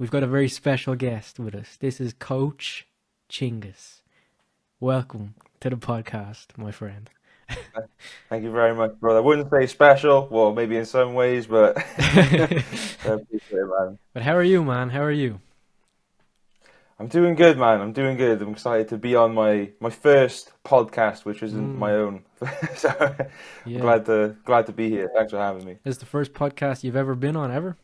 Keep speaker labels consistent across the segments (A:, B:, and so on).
A: we've got a very special guest with us. This is Coach Chingus. Welcome to the podcast, my friend.
B: Thank you very much, brother. I wouldn't say special, well, maybe in some ways, but I appreciate it, man.
A: But how are you, man? How are you?
B: I'm doing good, man. I'm doing good. I'm excited to be on my first podcast, which isn't my
A: Mm,
B: own. So I'm
A: yeah.
B: glad to be here. Thanks for having me.
A: This is the first podcast you've ever been on, ever?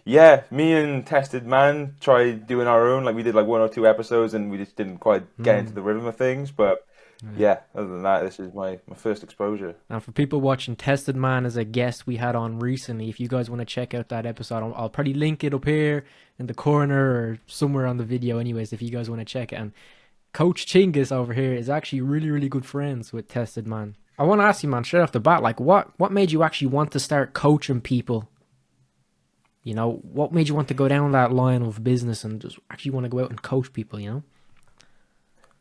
B: Yeah, me and Tested Man tried doing our own. Like we did like one or two episodes, and we just didn't quite get into
A: Mm,
B: the rhythm of things. But
A: yeah.
B: yeah, other than that, this is my first exposure.
A: And for people watching, Tested Man is a guest we had on recently. If you guys want to check out that episode, I'll probably link it up here in the corner or somewhere on the video, anyways, if you guys want to check it. And Coach Chingus over here is actually really, really good friends with Tested Man. I want to ask you, man, straight off the bat, like, what made you actually want to start coaching people? You know, what made you want to go down that line of business and just actually want to go out and coach people, you know?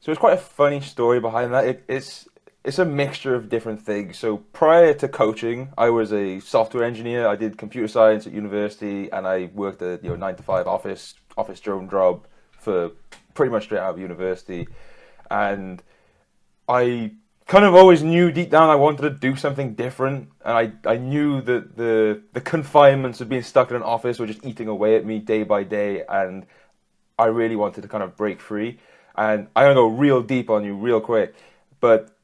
B: So it's quite a funny story behind that. It's a mixture of different things. So prior to coaching, I was a software engineer. I did computer science at university, and I worked a 9 to 5 office drone job for pretty much straight out of university. And I kind of always knew deep down I wanted to do something different, and I knew that the confinements of being stuck in an office were just eating away at me day by day, and I really wanted to kind of break free. And I'm gonna go real deep on you real quick, but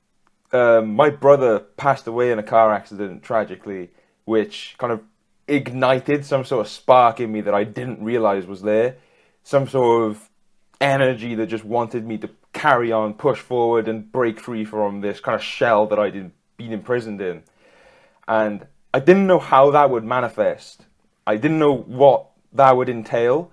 B: my brother passed away in a car accident tragically, which kind of ignited some sort of spark in me that I didn't realize was there. Some sort of energy that just wanted me to carry on, push forward, and break free from this kind of shell that I'd been imprisoned in. And I didn't know how that would manifest. I didn't know what that would entail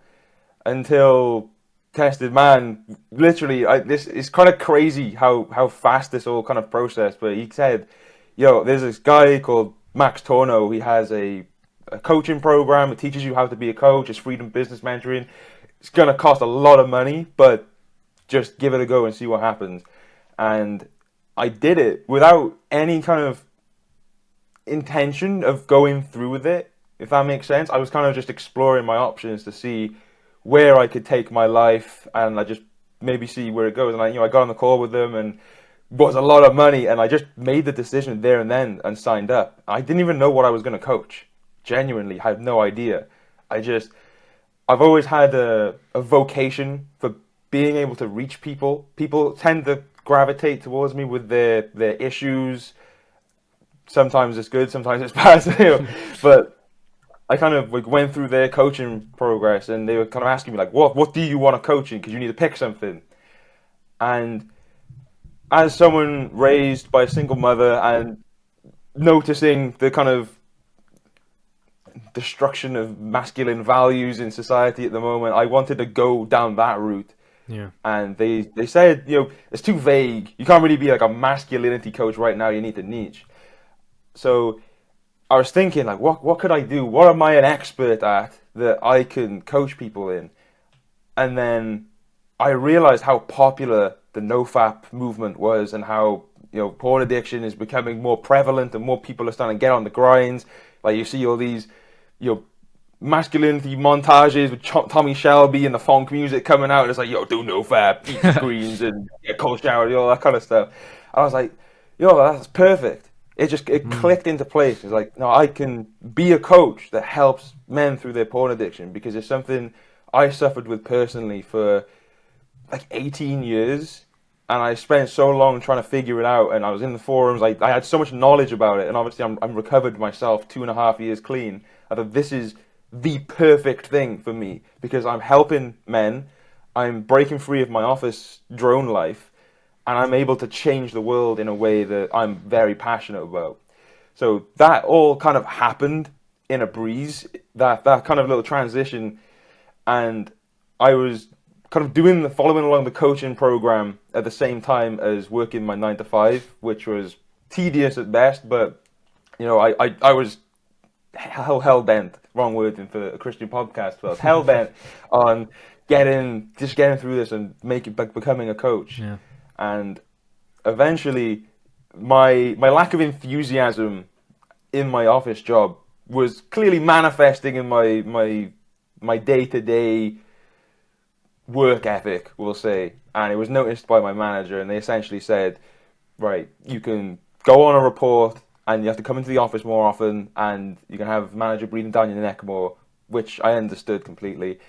B: until Tested Man. Literally, this is kind of crazy how fast this all kind of processed. But he said, "Yo, there's this guy called Max Torno. He has a coaching program. It teaches you how to be a coach. It's freedom business mentoring. It's gonna cost a lot of money, but just give it a go and see what happens." And I did it without any kind of intention of going through with it, if that makes sense. I was kind of just exploring my options to see where I could take my life, and I just maybe see where it goes. And I got on the call with them, and it was a lot of money, and I just made the decision there and then and signed up. I didn't even know what I was going to coach. Genuinely, I had no idea. I've always had a vocation for being able to reach people. People tend to gravitate towards me with their issues. Sometimes it's good, sometimes it's bad, but I kind of like went through their coaching progress, and they were kind of asking me like, what do you want to coach in? Because you need to pick something. And as someone raised by a single mother and noticing the kind of destruction of masculine values in society at the moment, I wanted to go down that route.
A: Yeah.
B: And they said, it's too vague. You can't really be like a masculinity coach right now. You need to niche. So I was thinking, like, what could I do? What am I an expert at that I can coach people in? And then I realized how popular the NoFap movement was, and how porn addiction is becoming more prevalent, and more people are starting to get on the grinds. Like you see all these masculinity montages with Tommy Shelby and the funk music coming out, and it's like, do NoFap, eat greens, and get cold shower, all that kind of stuff. And I was like, that's perfect. It
A: Mm,
B: clicked into place. It's like, no, I can be a coach that helps men through their porn addiction, because it's something I suffered with personally for like 18 years, and I spent so long trying to figure it out. And I was in the forums. I had so much knowledge about it, and obviously I'm recovered myself 2.5 years clean. I thought this is the perfect thing for me, because I'm helping men, I'm breaking free of my office drone life, and I'm able to change the world in a way that I'm very passionate about. So that all kind of happened in a breeze, that kind of little transition. And I was kind of following along the coaching program at the same time as working my 9 to 5, which was tedious at best, but I was hell bent, wrong word for a Christian podcast, but hell bent on getting through this and becoming a coach.
A: yeah.
B: And eventually my lack of enthusiasm in my office job was clearly manifesting in my my day-to-day work ethic, we'll say. And it was noticed by my manager, and they essentially said, right, you can go on a report and you have to come into the office more often, and you can have manager breathing down your neck more, which I understood completely.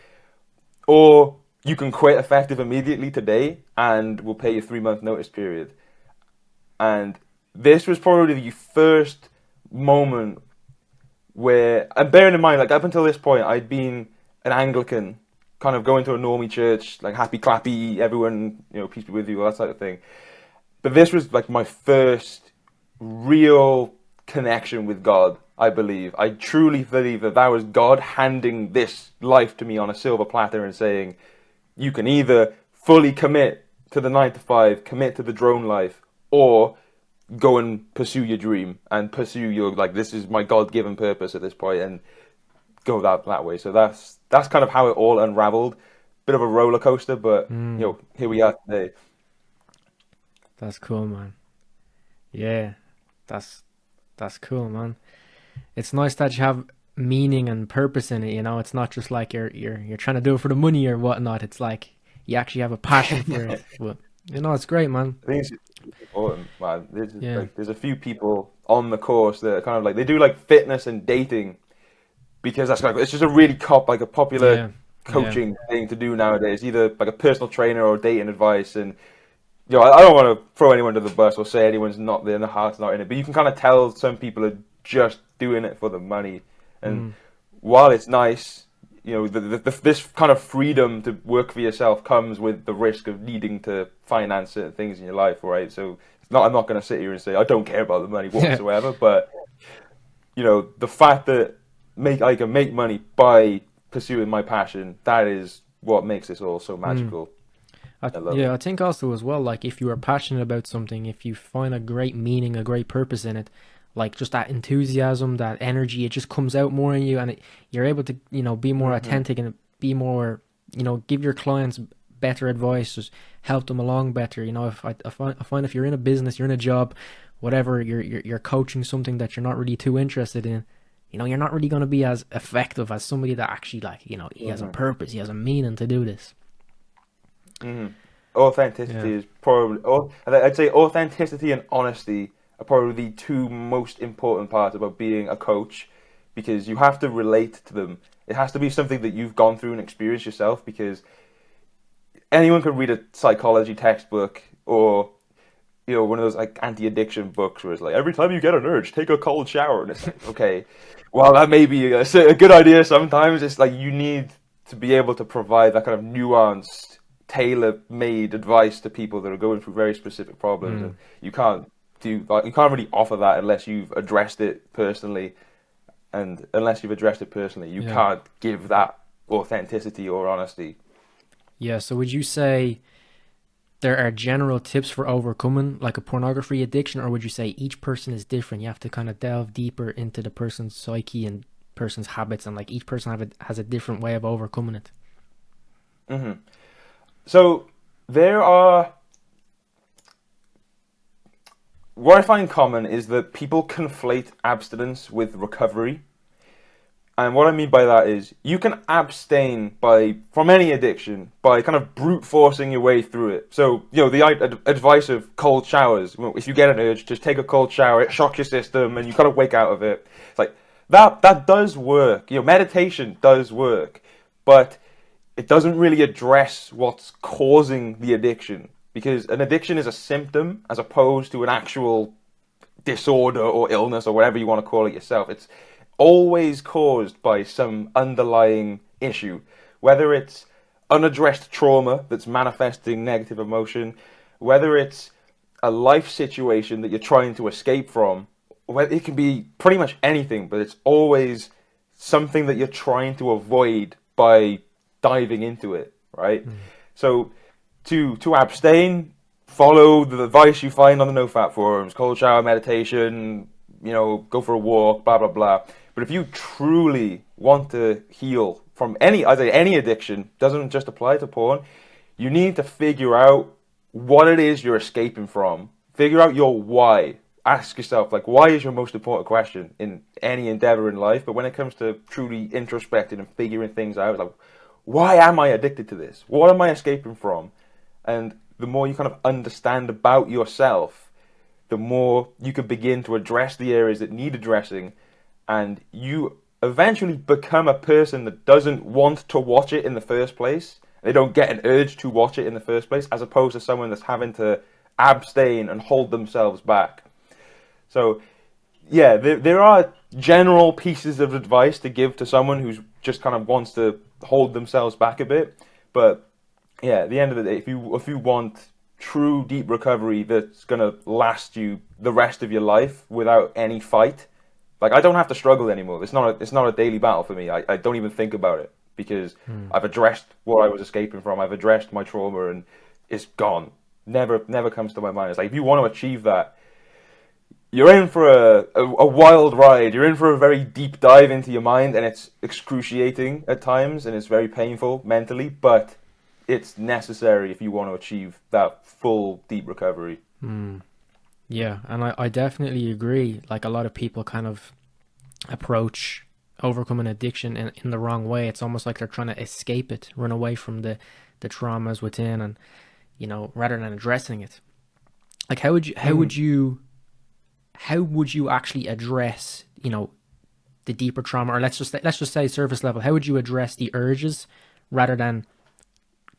B: Or you can quit effective immediately today, and we'll pay you 3-month notice period. And this was probably the first moment where, and bearing in mind, like up until this point, I'd been an Anglican, kind of going to a normie church, like happy clappy, everyone, peace be with you, all that type of thing. But this was like my first real connection with God, I believe. I truly believe that was God handing this life to me on a silver platter and saying, you can either fully commit to the 9 to 5, commit to the drone life, or go and pursue your dream and pursue your, like, this is my God-given purpose at this point, and go that way. So that's kind of how it all unraveled. Bit of a roller coaster, but here we are today.
A: That's cool, man. Yeah, that's cool, man. It's nice that you have meaning and purpose in it. It's not just like you're trying to do it for the money or whatnot. It's like you actually have a passion for it. But it's great, man.
B: I think it's important, man. There's a few people on the course that are kind of like, they do like fitness and dating, because that's it's just a really popular coaching thing to do nowadays. Either like a personal trainer or dating advice. And I don't want to throw anyone under the bus or say anyone's not there and the heart's not in it, but you can kind of tell some people are just doing it for the money. And while it's nice, this kind of freedom to work for yourself comes with the risk of needing to finance certain things in your life, right? So I'm not going to sit here and say I don't care about the money whatsoever, but the fact that I can make money by pursuing my passion, that is what makes this all so magical.
A: I think also as well, like if you are passionate about something, if you find a great meaning, a great purpose in it, like just that enthusiasm, that energy, it just comes out more in you, and you're able to, be more authentic and be more, give your clients better advice, just help them along better. If I find if you're in a business, you're in a job, whatever, you're coaching something that you're not really too interested in, you're not really going to be as effective as somebody that actually, like, he has a purpose, he has a meaning to do this.
B: Authenticity is probably, I'd say authenticity and honesty are probably the two most important parts about being a coach, because you have to relate to them. It has to be something that you've gone through and experienced yourself, because anyone can read a psychology textbook or one of those like anti-addiction books where it's like, every time you get an urge, take a cold shower, and it's like, okay, well, that may be a good idea sometimes. It's like you need to be able to provide that kind of nuanced, tailor-made advice to people that are going through very specific problems, and you can't really offer that unless you've addressed it personally, and unless you've addressed it personally, you can't give that authenticity or honesty.
A: Yeah, so would you say there are general tips for overcoming like a pornography addiction, or would you say each person is different? You have to kind of delve deeper into the person's psyche and person's habits, and like each person has a different way of overcoming it.
B: So there are, what I find common is that people conflate abstinence with recovery. And what I mean by that is you can abstain from any addiction by kind of brute forcing your way through it. So, the advice of cold showers, if you get an urge, just take a cold shower, it shocks your system and you kind of wake out of it. It's like that does work. Meditation does work, but it doesn't really address what's causing the addiction, because an addiction is a symptom as opposed to an actual disorder or illness or whatever you want to call it yourself. It's always caused by some underlying issue, whether it's unaddressed trauma that's manifesting negative emotion, whether it's a life situation that you're trying to escape from. It can be pretty much anything, but it's always something that you're trying to avoid by diving into it, right? So to abstain, follow the advice you find on the NoFap forums, cold shower, meditation, go for a walk, blah, blah, blah. But if you truly want to heal from any addiction, doesn't just apply to porn, you need to figure out what it is you're escaping from. Figure out your why. ask yourself, like, why is your most important question in any endeavor in life? But when it comes to truly introspecting and figuring things out, like, why am I addicted to this? What am I escaping from? And the more you kind of understand about yourself, the more you can begin to address the areas that need addressing, and you eventually become a person that doesn't want to watch it in the first place. They don't get an urge to watch it in the first place, as opposed to someone that's having to abstain and hold themselves back. So, yeah, there are general pieces of advice to give to someone who's just kind of wants to hold themselves back a bit. But yeah, at the end of the day, if you want true deep recovery that's gonna last you the rest of your life without any fight, like, I don't have to struggle anymore. It's not a daily battle for me. I don't even think about it because I've addressed what I was escaping from. I've addressed my trauma and it's gone. Never comes to my mind. It's like, if you want to achieve that, you're in for a wild ride. You're in for a very deep dive into your mind, and it's excruciating at times and it's very painful mentally, but it's necessary if you want to achieve that full deep recovery.
A: Yeah, and I definitely agree. Like, a lot of people kind of approach overcoming addiction in the wrong way. It's almost like they're trying to escape it, run away from the traumas within, and rather than addressing it. Like, how would you actually address, the deeper trauma, or let's just say surface level? How would you address the urges rather than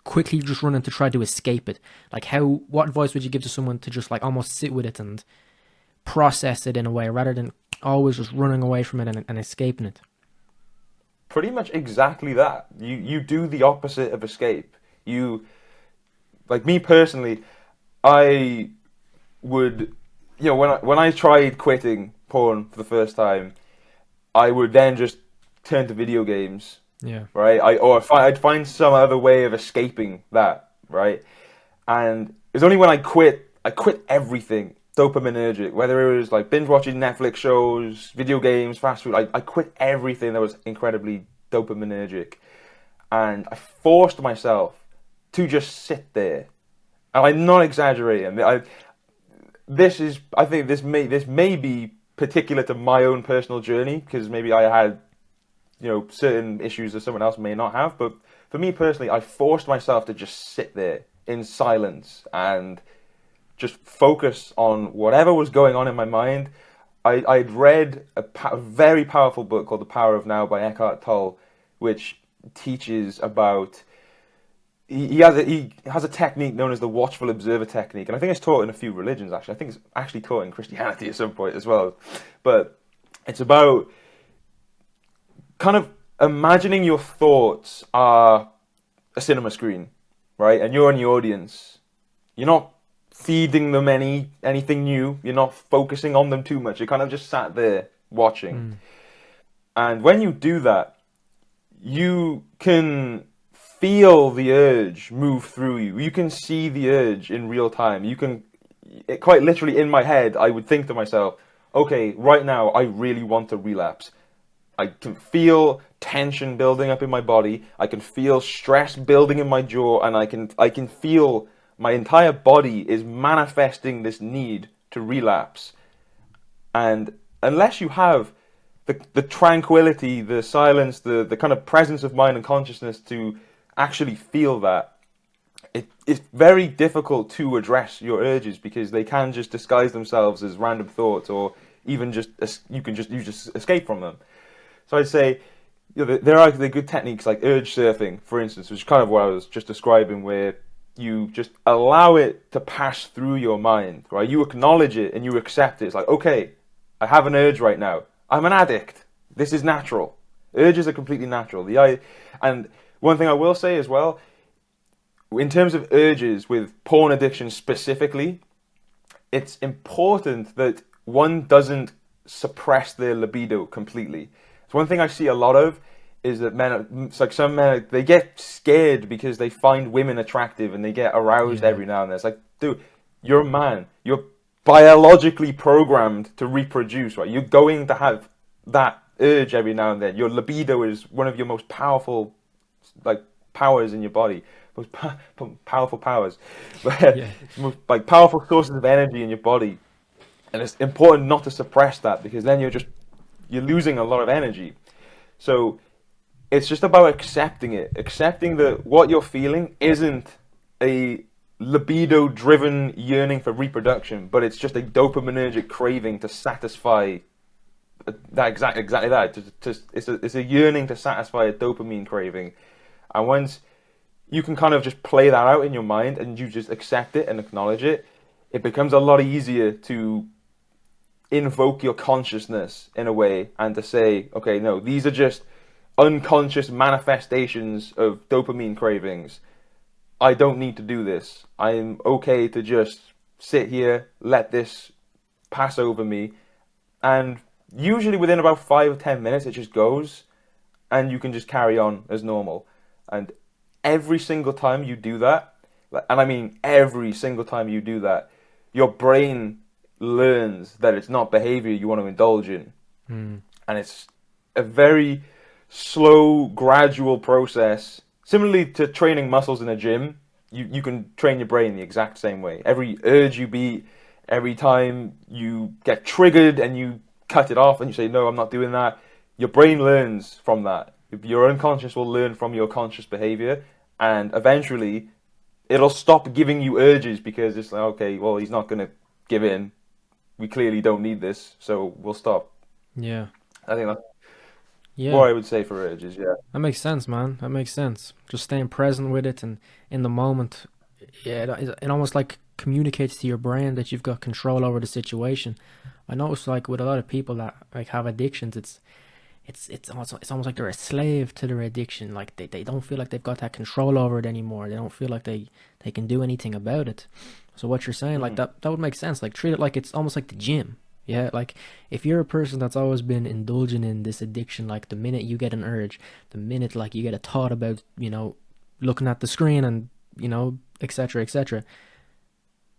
A: quickly just running to try to escape it? Like, what advice would you give to someone to just, like, almost sit with it and process it in a way rather than always just running away from it and escaping it?
B: Pretty much exactly that. You do the opposite of escape. Like, me personally, I would, when I tried quitting porn for the first time, I would then just turn to video games.
A: Yeah.
B: Right. I'd find some other way of escaping that. Right. And it was only when I quit everything dopaminergic, whether it was like binge watching Netflix shows, video games, fast food. I quit everything that was incredibly dopaminergic, and I forced myself to just sit there. And I'm not exaggerating. I think this may be particular to my own personal journey, because maybe I had certain issues that someone else may not have. But for me personally, I forced myself to just sit there in silence and just focus on whatever was going on in my mind. I'd read a very powerful book called The Power of Now by Eckhart Tolle, which teaches about... He has a technique known as the watchful observer technique, and I think it's taught in a few religions, actually. I think it's actually taught in Christianity at some point as well. But it's about kind of imagining your thoughts are a cinema screen, right? And you're in the audience. You're not feeding them anything new. You're not focusing on them too much. You're kind of just sat there watching. And when you do that, you can feel the urge move through you. You can see the urge in real time. Quite literally in my head, I would think to myself, okay, right now, I really want to relapse. I can feel tension building up in my body. I can feel stress building in my jaw, and I can feel my entire body is manifesting this need to relapse. And unless you have the tranquility, the silence, the kind of presence of mind and consciousness to actually feel that, it's very difficult to address your urges, because they can just disguise themselves as random thoughts, or even you just escape from them. So I'd say there are the good techniques like urge surfing, for instance, which is kind of what I was just describing, where you just allow it to pass through your mind, right? You acknowledge it and you accept it. It's like, okay, I have an urge right now. I'm an addict. This is natural. Urges are completely natural. And one thing I will say as well, in terms of urges with porn addiction specifically, it's important that one doesn't suppress their libido completely. So one thing I see a lot of is that some men, they get scared because they find women attractive and they get aroused every now and then. It's like, dude, you're a man. You're biologically programmed to reproduce, right? You're going to have that urge every now and then. Your libido is one of your most powerful, powers in your body. Most powerful powers. Most, powerful sources of energy in your body. And it's important not to suppress that, because then you're losing a lot of energy. So it's just about accepting it, accepting that what you're feeling isn't a libido-driven yearning for reproduction, but it's just a dopaminergic craving to satisfy that exactly that. It's a yearning to satisfy a dopamine craving, and once you can kind of just play that out in your mind and you just accept it and acknowledge it, it becomes a lot easier to invoke your consciousness in a way and to say, okay, no, these are just unconscious manifestations of dopamine cravings. I don't need to do this. I'm okay to just sit here, let this pass over me, and usually within about 5 or 10 minutes it just goes, and you can just carry on as normal. And every single time you do that, and I mean every single time you do that, your brain learns that it's not behavior you want to indulge in. And it's a very slow, gradual process. Similarly to training muscles in a gym, you can train your brain the exact same way. Every urge you beat, every time you get triggered and you cut it off and you say, no, I'm not doing that, your brain learns from that. Your unconscious will learn from your conscious behavior, and eventually it'll stop giving you urges, because it's like, okay, well, he's not going to give in. We clearly don't need this, so we'll stop.
A: Yeah.
B: I think that's
A: Yeah.
B: what I would say for urges, yeah.
A: That makes sense, man. That makes sense. Just staying present with it and in the moment. Yeah, it almost like communicates to your brain that you've got control over the situation. I notice, like, with a lot of people that like have addictions, it's almost like they're a slave to their addiction. Like they don't feel like they've got that control over it anymore. They don't feel like they can do anything about it. So what you're saying, like that would make sense. Like treat it like it's almost like the gym. Yeah, like if you're a person that's always been indulging in this addiction, like the minute you get an urge, the minute like you get a thought about, looking at the screen and, etc., etc.,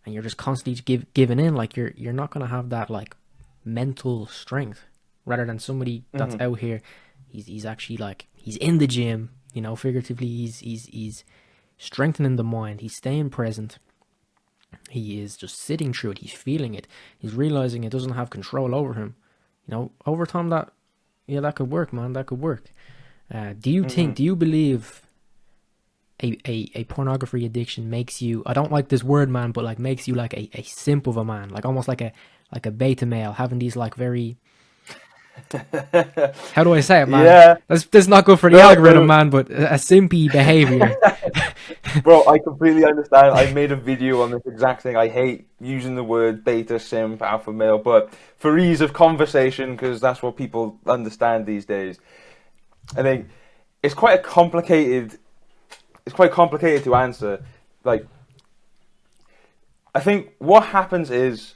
A: and you're just constantly giving in, like you're not gonna have that like mental strength. Rather than somebody that's out here, he's actually like he's in the gym, figuratively he's strengthening the mind, he's staying present. He is just sitting through it. He's feeling it. He's realizing it doesn't have control over him. Over time that could work, man. That could work. Do you believe a pornography addiction makes you, I don't like this word, man, but like makes you like a simp of a man, like almost like a beta male, having these like very, how do I say it, man?
B: Yeah.
A: That's not good for the algorithm, man, but a simpy behavior.
B: Bro, I completely understand. I made a video on this exact thing. I hate using the word beta, simp, alpha male, but for ease of conversation, because that's what people understand these days, I think it's quite complicated to answer. Like, I think what happens is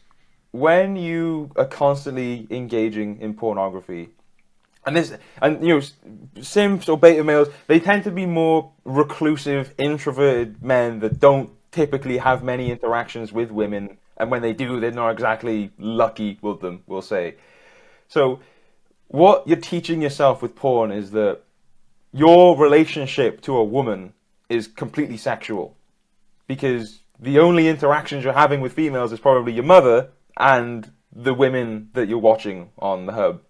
B: when you are constantly engaging in pornography, simps or beta males, they tend to be more reclusive, introverted men that don't typically have many interactions with women, and when they do, they're not exactly lucky with them, we'll say. So what you're teaching yourself with porn is that your relationship to a woman is completely sexual, because the only interactions you're having with females is probably your mother and the women that you're watching on the hub,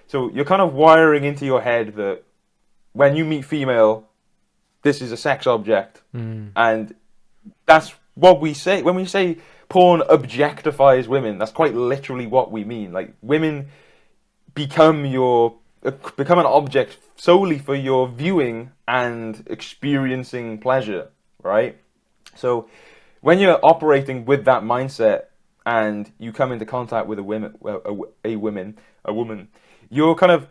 B: So you're kind of wiring into your head that when you meet female, this is a sex object. And that's what we say. When we say porn objectifies women, that's quite literally what we mean. Like, women become an object solely for your viewing and experiencing pleasure, right? So when you're operating with that mindset and you come into contact with a woman, you're kind of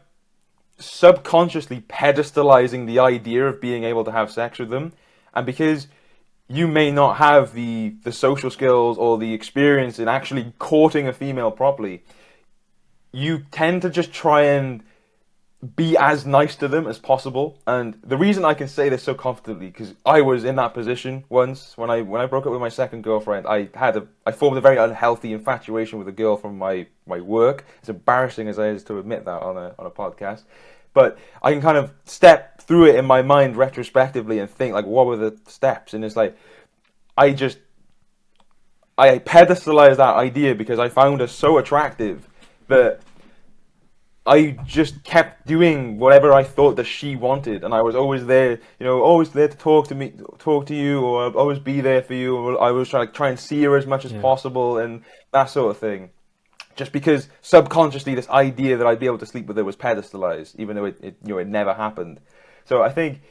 B: subconsciously pedestalizing the idea of being able to have sex with them. And because you may not have the social skills or the experience in actually courting a female properly, you tend to just try and be as nice to them as possible. And the reason I can say this so confidently, because I was in that position once when I broke up with my second girlfriend. I formed a very unhealthy infatuation with a girl from my work. As embarrassing as it is to admit that on a podcast, but I can kind of step through it in my mind retrospectively and think, like, what were the steps? And it's like I I pedestalized that idea because I found her so attractive that I just kept doing whatever I thought that she wanted, and I was always there, always there to talk to you, or I'd always be there for you. Or I was try and see her as much as
A: Yeah.
B: possible, and that sort of thing. Just because subconsciously this idea that I'd be able to sleep with her was pedestalized, even though it never happened. So I think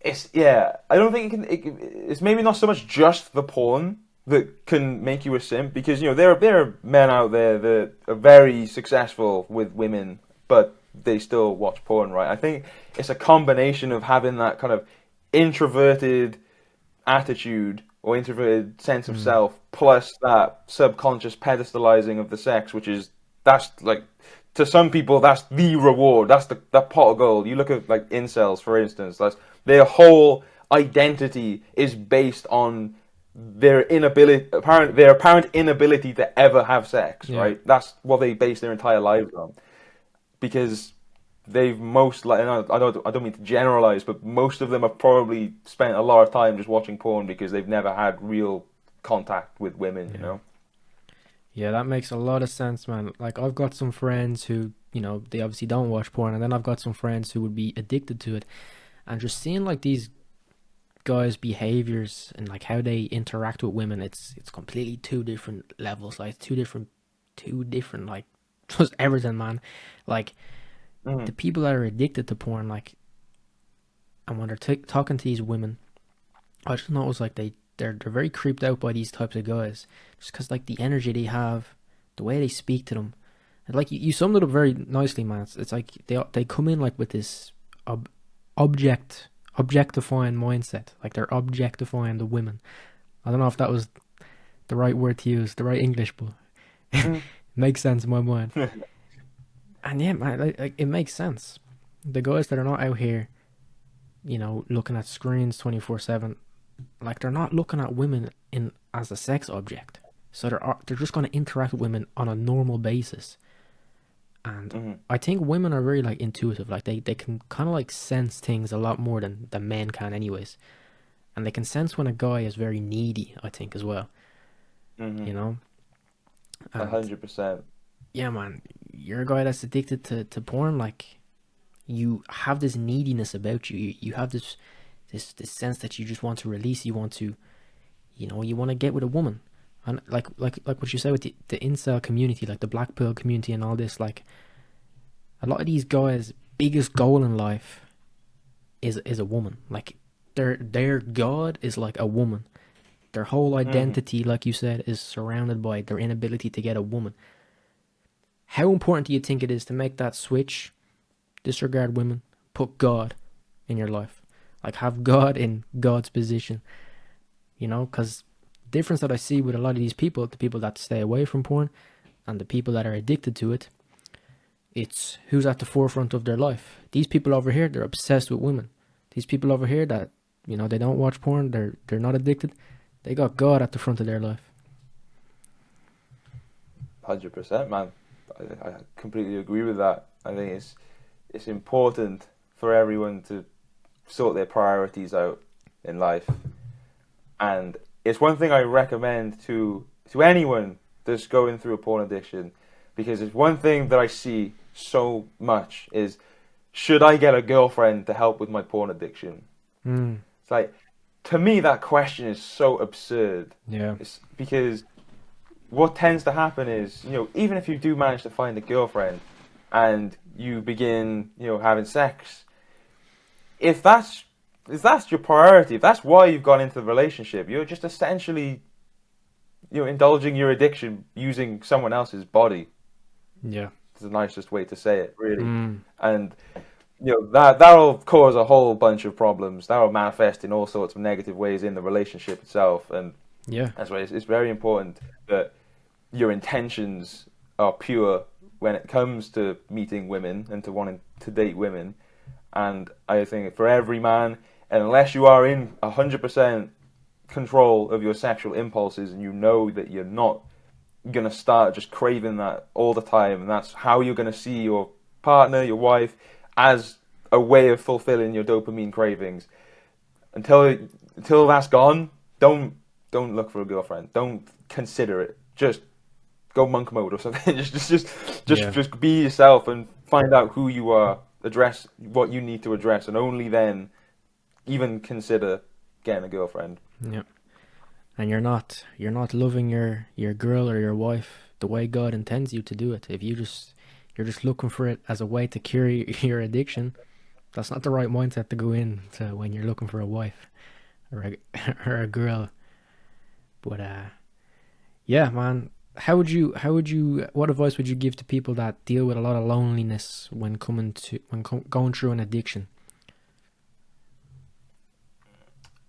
B: I don't think it's maybe not so much just the porn that can make you a simp, because there are men out there that are very successful with women, but they still watch porn, right? I think it's a combination of having that kind of introverted attitude or introverted sense of
A: Mm.
B: self, plus that subconscious pedestalizing of the sex, that's like, to some people that's the reward, that's that pot of gold. You look at like incels, for instance, that's their whole identity is based on their apparent inability to ever have sex,
A: Yeah.
B: right? That's what they base their entire lives on, because they've most like, and I don't mean to generalize, but most of them have probably spent a lot of time just watching porn because they've never had real contact with women, you
A: Yeah.
B: know?
A: Yeah, that makes a lot of sense, man. Like, I've got some friends who, they obviously don't watch porn, and then I've got some friends who would be addicted to it. And just seeing like these guys' behaviors and like how they interact with women, it's completely two different levels. Like two different like just everything, man. Like the
B: Mm.
A: people that are addicted to porn, like, and when they're talking to these women, I just notice like they're very creeped out by these types of guys, just because like the energy they have, the way they speak to them, and like you summed it up very nicely, man. It's like they come in like with this ob- objectifying mindset, like they're objectifying the women. I don't know if that was the right word to use, the right English, but it
B: Mm.
A: makes sense in my mind. And yeah, man, like it makes sense. The guys that are not out here, looking at screens 24/7, like they're not looking at women in as a sex object. So they're just going to interact with women on a normal basis. And
B: Mm.
A: I think women are very like intuitive. Like they can kind of like sense things a lot more than men can, anyways. And they can sense when a guy is very needy, I think, as well.
B: Mm.
A: You know?
B: A
A: And
B: 100%.
A: yeah, man, you're a guy that's addicted to porn, like you have this neediness about you. You have this sense that you just want to release, you want to, you want to get with a woman. And like what you said with the incel community, like the black pill community and all this, like a lot of these guys' biggest goal in life is a woman. Like their god is like a woman. Their whole
B: Mm.
A: identity, like you said, is surrounded by their inability to get a woman. How important do you think it is to make that switch, disregard women, put God in your life? Like have God in God's position, because difference that I see with a lot of these people, the people that stay away from porn and the people that are addicted to it, it's who's at the forefront of their life. These people over here, they're obsessed with women. These people over here that, they don't watch porn, they're not addicted. They got God at the front of their life.
B: 100%, man. I completely agree with that. I think it's important for everyone to sort their priorities out in life, and it's one thing I recommend to anyone that's going through a porn addiction, because it's one thing that I see so much is, should I get a girlfriend to help with my porn addiction?
A: Mm,
B: It's like, to me that question is so absurd.
A: yeah.
B: It's because what tends to happen is, even if you do manage to find a girlfriend and you begin, having sex, if that's your priority, if that's why you've gone into the relationship, you're just essentially, indulging your addiction using someone else's body.
A: Yeah.
B: It's the nicest way to say it, really.
A: Mm,
B: And that'll cause a whole bunch of problems. That'll manifest in all sorts of negative ways in the relationship itself. And
A: yeah.
B: that's why it's very important that your intentions are pure when it comes to meeting women and to wanting to date women. And I think for every man, and unless you are in 100% control of your sexual impulses, and you know that you're not going to start just craving that all the time, and that's how you're going to see your partner, your wife, as a way of fulfilling your dopamine cravings. Until that's gone, don't don't look for a girlfriend. Don't consider it. Just go monk mode or something.
A: Yeah.
B: Just be yourself and find out who you are. Address what you need to address, and only then even consider getting a girlfriend.
A: Yeah. And you're not loving your girl or your wife the way God intends you to do it. If you're just looking for it as a way to cure your addiction, that's not the right mindset to go in to when you're looking for a wife or a, or a girl. But yeah, man, what advice would you give to people that deal with a lot of loneliness when going through an addiction?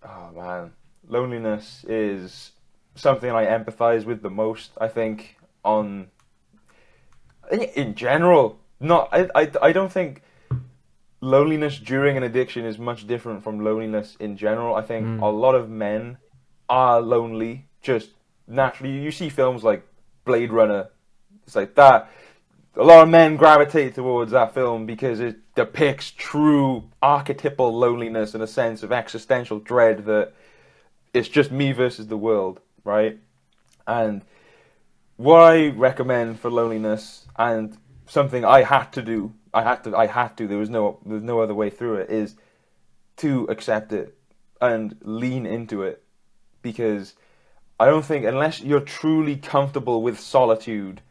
B: Oh man, loneliness is something I empathize with the most. I think in general, not I don't think loneliness during an addiction is much different from loneliness in general. I think a
A: Mm,
B: lot of men are lonely just naturally. You see films like Blade Runner, it's like that. A lot of men gravitate towards that film because it depicts true archetypal loneliness and a sense of existential dread that it's just me versus the world, right? And what I recommend for loneliness, and something I had to do, there's no other way through it, is to accept it and lean into it. Because I don't think, unless you're truly comfortable with solitude,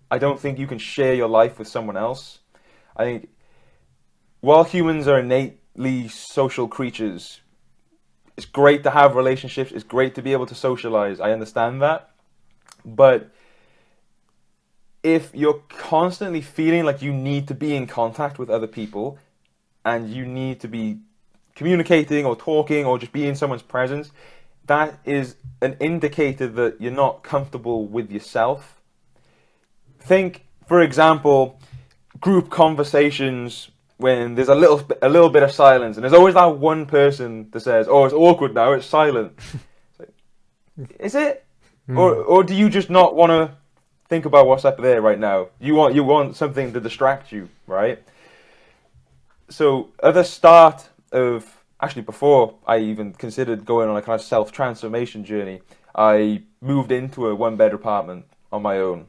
B: I don't think you can share your life with someone else. I think while humans are innately social creatures, it's great to have relationships, it's great to be able to socialize. I understand that. But if you're constantly feeling like you need to be in contact with other people and you need to be communicating or talking or just be in someone's presence, that is an indicator that you're not comfortable with yourself. Think, for example, group conversations when there's a little bit of silence, and there's always that one person that says, "Oh, it's awkward now. It's silent." It's like, is it,
A: mm,
B: or do you just not want to think about what's up there right now? You want something to distract you, right? So at the start of, actually before I even considered going on a kind of self-transformation journey, I moved into a one-bed apartment on my own,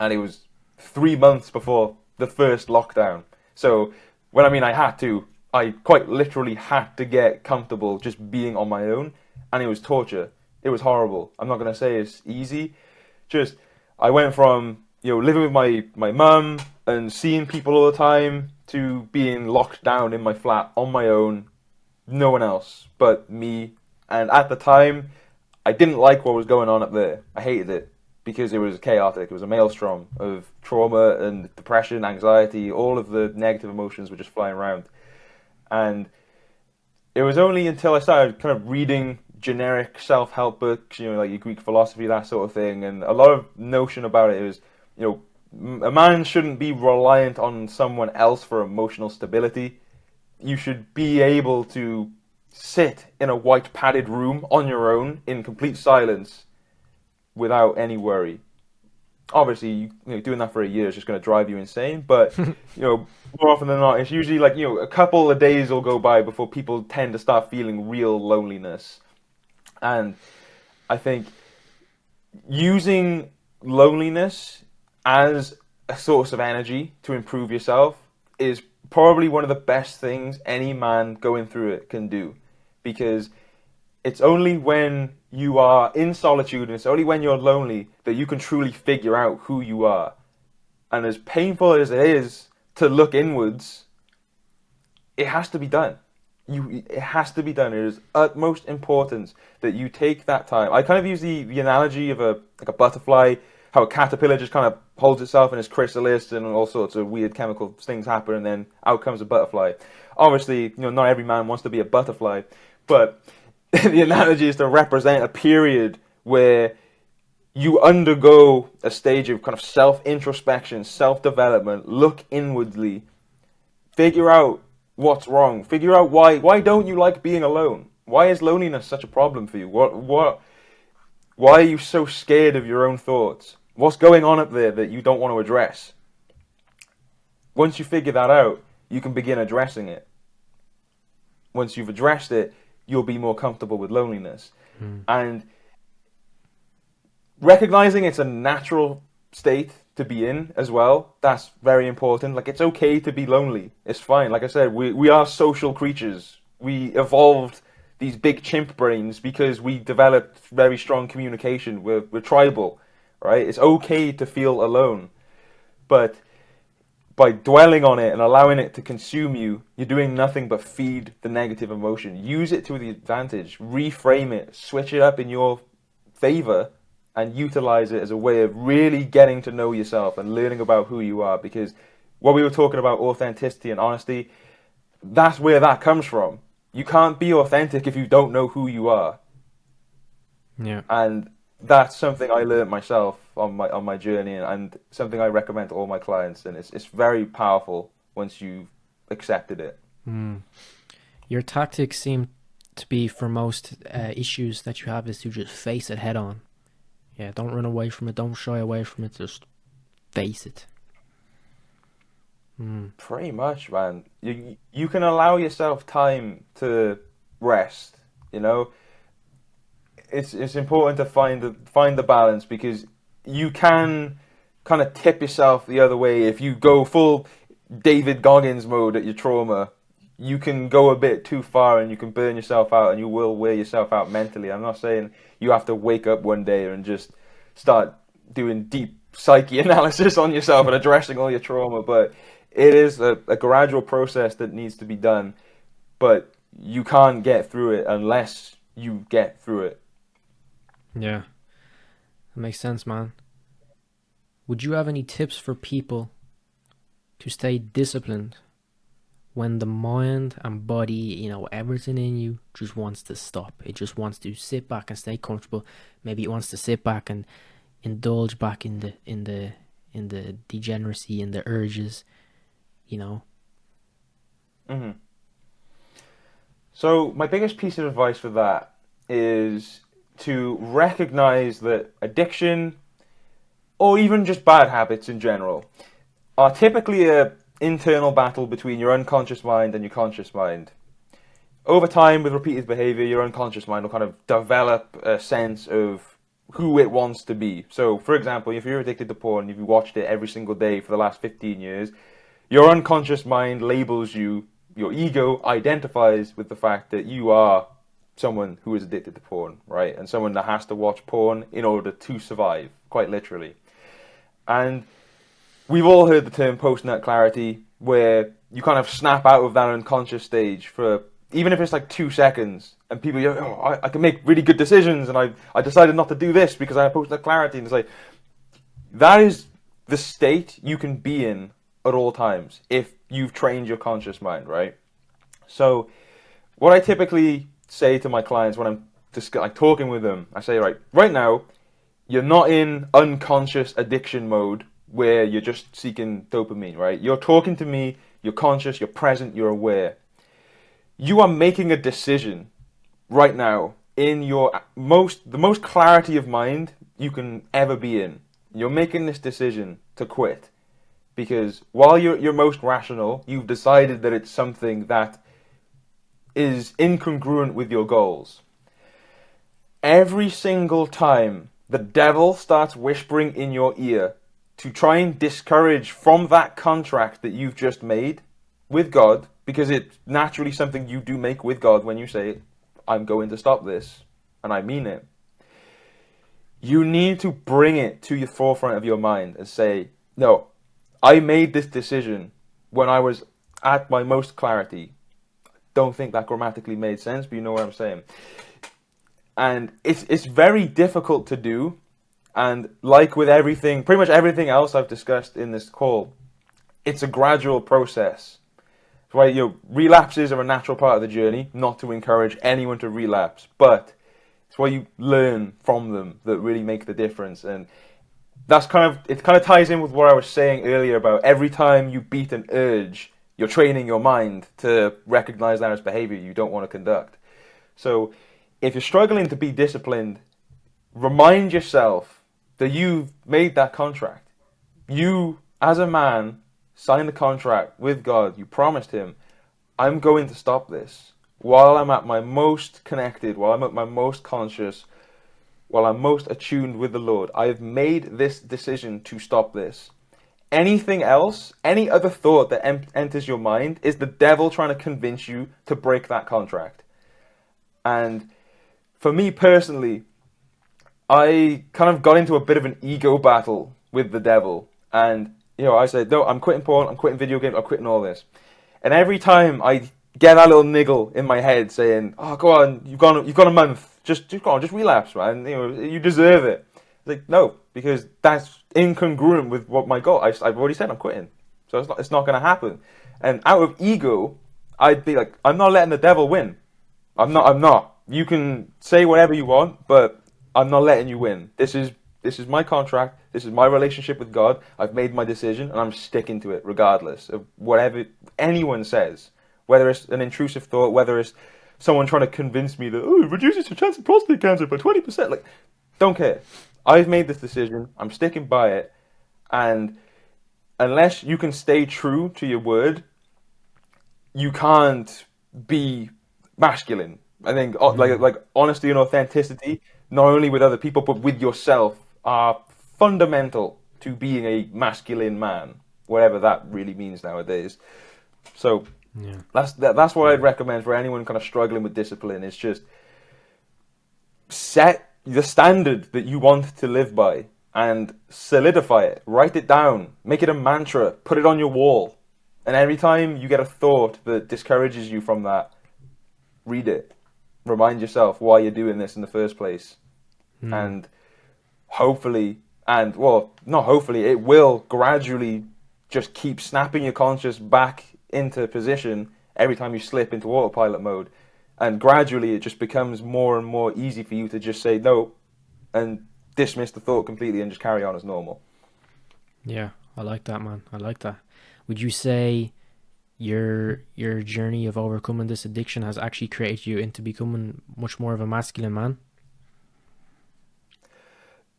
B: and it was 3 months before the first lockdown. So when I mean I had to, I quite literally had to get comfortable just being on my own, and it was torture. It was horrible. I'm not gonna say it's easy. Just I went from living with my mum and seeing people all the time to being locked down in my flat on my own, no one else but me. And at the time, I didn't like what was going on up there. I hated it because it was chaotic. It was a maelstrom of trauma and depression, anxiety. All of the negative emotions were just flying around. And it was only until I started kind of reading generic self-help books, like your Greek philosophy, that sort of thing, and a lot of notion about it was, a man shouldn't be reliant on someone else for emotional stability. You should be able to sit in a white padded room on your own in complete silence without any worry. Obviously, doing that for a year is just going to drive you insane. But more often than not, it's usually like a couple of days will go by before people tend to start feeling real loneliness. And I think using loneliness as a source of energy to improve yourself is probably one of the best things any man going through it can do, because it's only when you are in solitude and it's only when you're lonely that you can truly figure out who you are. And as painful as it is to look inwards, it has to be done. It has to be done. It is utmost importance that you take that time. I kind of use the analogy of a butterfly, how a caterpillar just kind of holds itself in its chrysalis and all sorts of weird chemical things happen, and then out comes a butterfly. Obviously, not every man wants to be a butterfly, but the analogy is to represent a period where you undergo a stage of kind of self-introspection, self-development, look inwardly, figure out what's wrong, figure out why don't you like being alone? Why is loneliness such a problem for you? Why are you so scared of your own thoughts? What's going on up there that you don't want to address? Once you figure that out, you can begin addressing it. Once you've addressed it, you'll be more comfortable with loneliness.
A: mm,
B: And recognizing it's a natural state to be in as well, that's very important. Like, it's okay to be lonely. It's fine. Like I said, we are social creatures. We evolved these big chimp brains because we developed very strong communication. We're tribal, right? It's okay to feel alone. But by dwelling on it and allowing it to consume you, you're doing nothing but feed the negative emotion. Use it to the advantage. Reframe it. Switch it up in your favor and utilize it as a way of really getting to know yourself and learning about who you are. Because what we were talking about, authenticity and honesty, that's where that comes from. You can't be authentic if you don't know who you are.
A: Yeah.
B: And that's something I learned myself on my journey, and something I recommend to all my clients. And it's very powerful once you've accepted it.
A: Your tactics seem to be, for most issues that you have, is to just face it head on. Yeah, don't run away from it. Don't shy away from it. Just face it.
B: Pretty much, man. You can allow yourself time to rest. You know, it's important to find the balance, because you can kind of tip yourself the other way if you go full David Goggins mode at your trauma. You can go a bit too far and you can burn yourself out, and you will wear yourself out mentally. I'm not saying you have to wake up one day and just start doing deep psyche analysis on yourself and addressing all your trauma, but it is a gradual process that needs to be done. But you can't get through it unless you get through it.
A: Yeah, that makes sense, man. Would you have any tips for people to stay disciplined when the mind and body, you know, everything in you just wants to stop? It just wants to sit back and stay comfortable. Maybe it wants to sit back and indulge back in the degeneracy and the urges, you know.
B: So my biggest piece of advice for that is to recognize that addiction, or even just bad habits in general, are typically a internal battle between your unconscious mind and your conscious mind. Over time, with repeated behavior, your unconscious mind will kind of develop a sense of who it wants to be. So, for example, if you're addicted to porn, if you watched it every single day for the last 15 years, your unconscious mind labels you, your ego identifies with the fact that you are someone who is addicted to porn, right? And someone that has to watch porn in order to survive, quite literally. And we've all heard the term post-nut clarity, where you kind of snap out of that unconscious stage for, even if it's like 2 seconds, and people go, oh, I can make really good decisions, and I decided not to do this because I have post-nut clarity. And it's like, that is the state you can be in at all times if you've trained your conscious mind, right? So what I typically say to my clients when I'm just like talking with them, I say, right now, you're not in unconscious addiction mode where you're just seeking dopamine, right? You're talking to me, you're conscious, you're present, you're aware. You are making a decision right now in the most clarity of mind you can ever be in. You're making this decision to quit, because while you're most rational, you've decided that it's something that is incongruent with your goals. Every single time the devil starts whispering in your ear to try and discourage from that contract that you've just made with God, because it's naturally something you do make with God when you say, I'm going to stop this, and I mean it. You need to bring it to the forefront of your mind and say, no, I made this decision when I was at my most clarity. Don't think that grammatically made sense, but you know what I'm saying. And it's very difficult to do. And like with everything, pretty much everything else I've discussed in this call, it's a gradual process. That's why, relapses are a natural part of the journey, not to encourage anyone to relapse, but it's why you learn from them that really make the difference. And it kind of ties in with what I was saying earlier about every time you beat an urge, you're training your mind to recognize that as behavior you don't want to conduct. So if you're struggling to be disciplined, remind yourself that you've made that contract. You, as a man, signed the contract with God. You promised him, I'm going to stop this. While I'm at my most connected, while I'm at my most conscious, while I'm most attuned with the Lord. I have made this decision to stop this. Anything else, any other thought that enters your mind is the devil trying to convince you to break that contract. And for me personally, I kind of got into a bit of an ego battle with the devil. And, I said, no, I'm quitting porn, I'm quitting video games, I'm quitting all this. And every time I get that little niggle in my head saying, oh, go on, you've got a month, just go on, just relapse, man, you deserve it. Like, no, because that's incongruent with what my goal. I've already said I'm quitting, so it's not going to happen. And out of ego, I'd be like, I'm not letting the devil win. I'm not. You can say whatever you want, but I'm not letting you win. This is my contract. This is my relationship with God. I've made my decision, and I'm sticking to it, regardless of whatever anyone says. Whether it's an intrusive thought, whether it's someone trying to convince me that it reduces your chance of prostate cancer by 20%. Like, don't care. I've made this decision. I'm sticking by it, and unless you can stay true to your word, you can't be masculine. I think like honesty and authenticity, not only with other people but with yourself, are fundamental to being a masculine man, whatever that really means nowadays. So
A: Yeah.
B: that's what I'd recommend for anyone kind of struggling with discipline. Is just set the standard that you want to live by and solidify it. Write it down. Make it a mantra. Put it on your wall. And every time you get a thought that discourages you from that, read it. Remind yourself why you're doing this in the first place. And hopefully, not hopefully, it will gradually just keep snapping your conscious back into position every time you slip into autopilot mode. And gradually it just becomes more and more easy for you to just say no and dismiss the thought completely and just carry on as normal.
A: Yeah, I like that, man. I like that. Would you say your journey of overcoming this addiction has actually created you into becoming much more of a masculine man?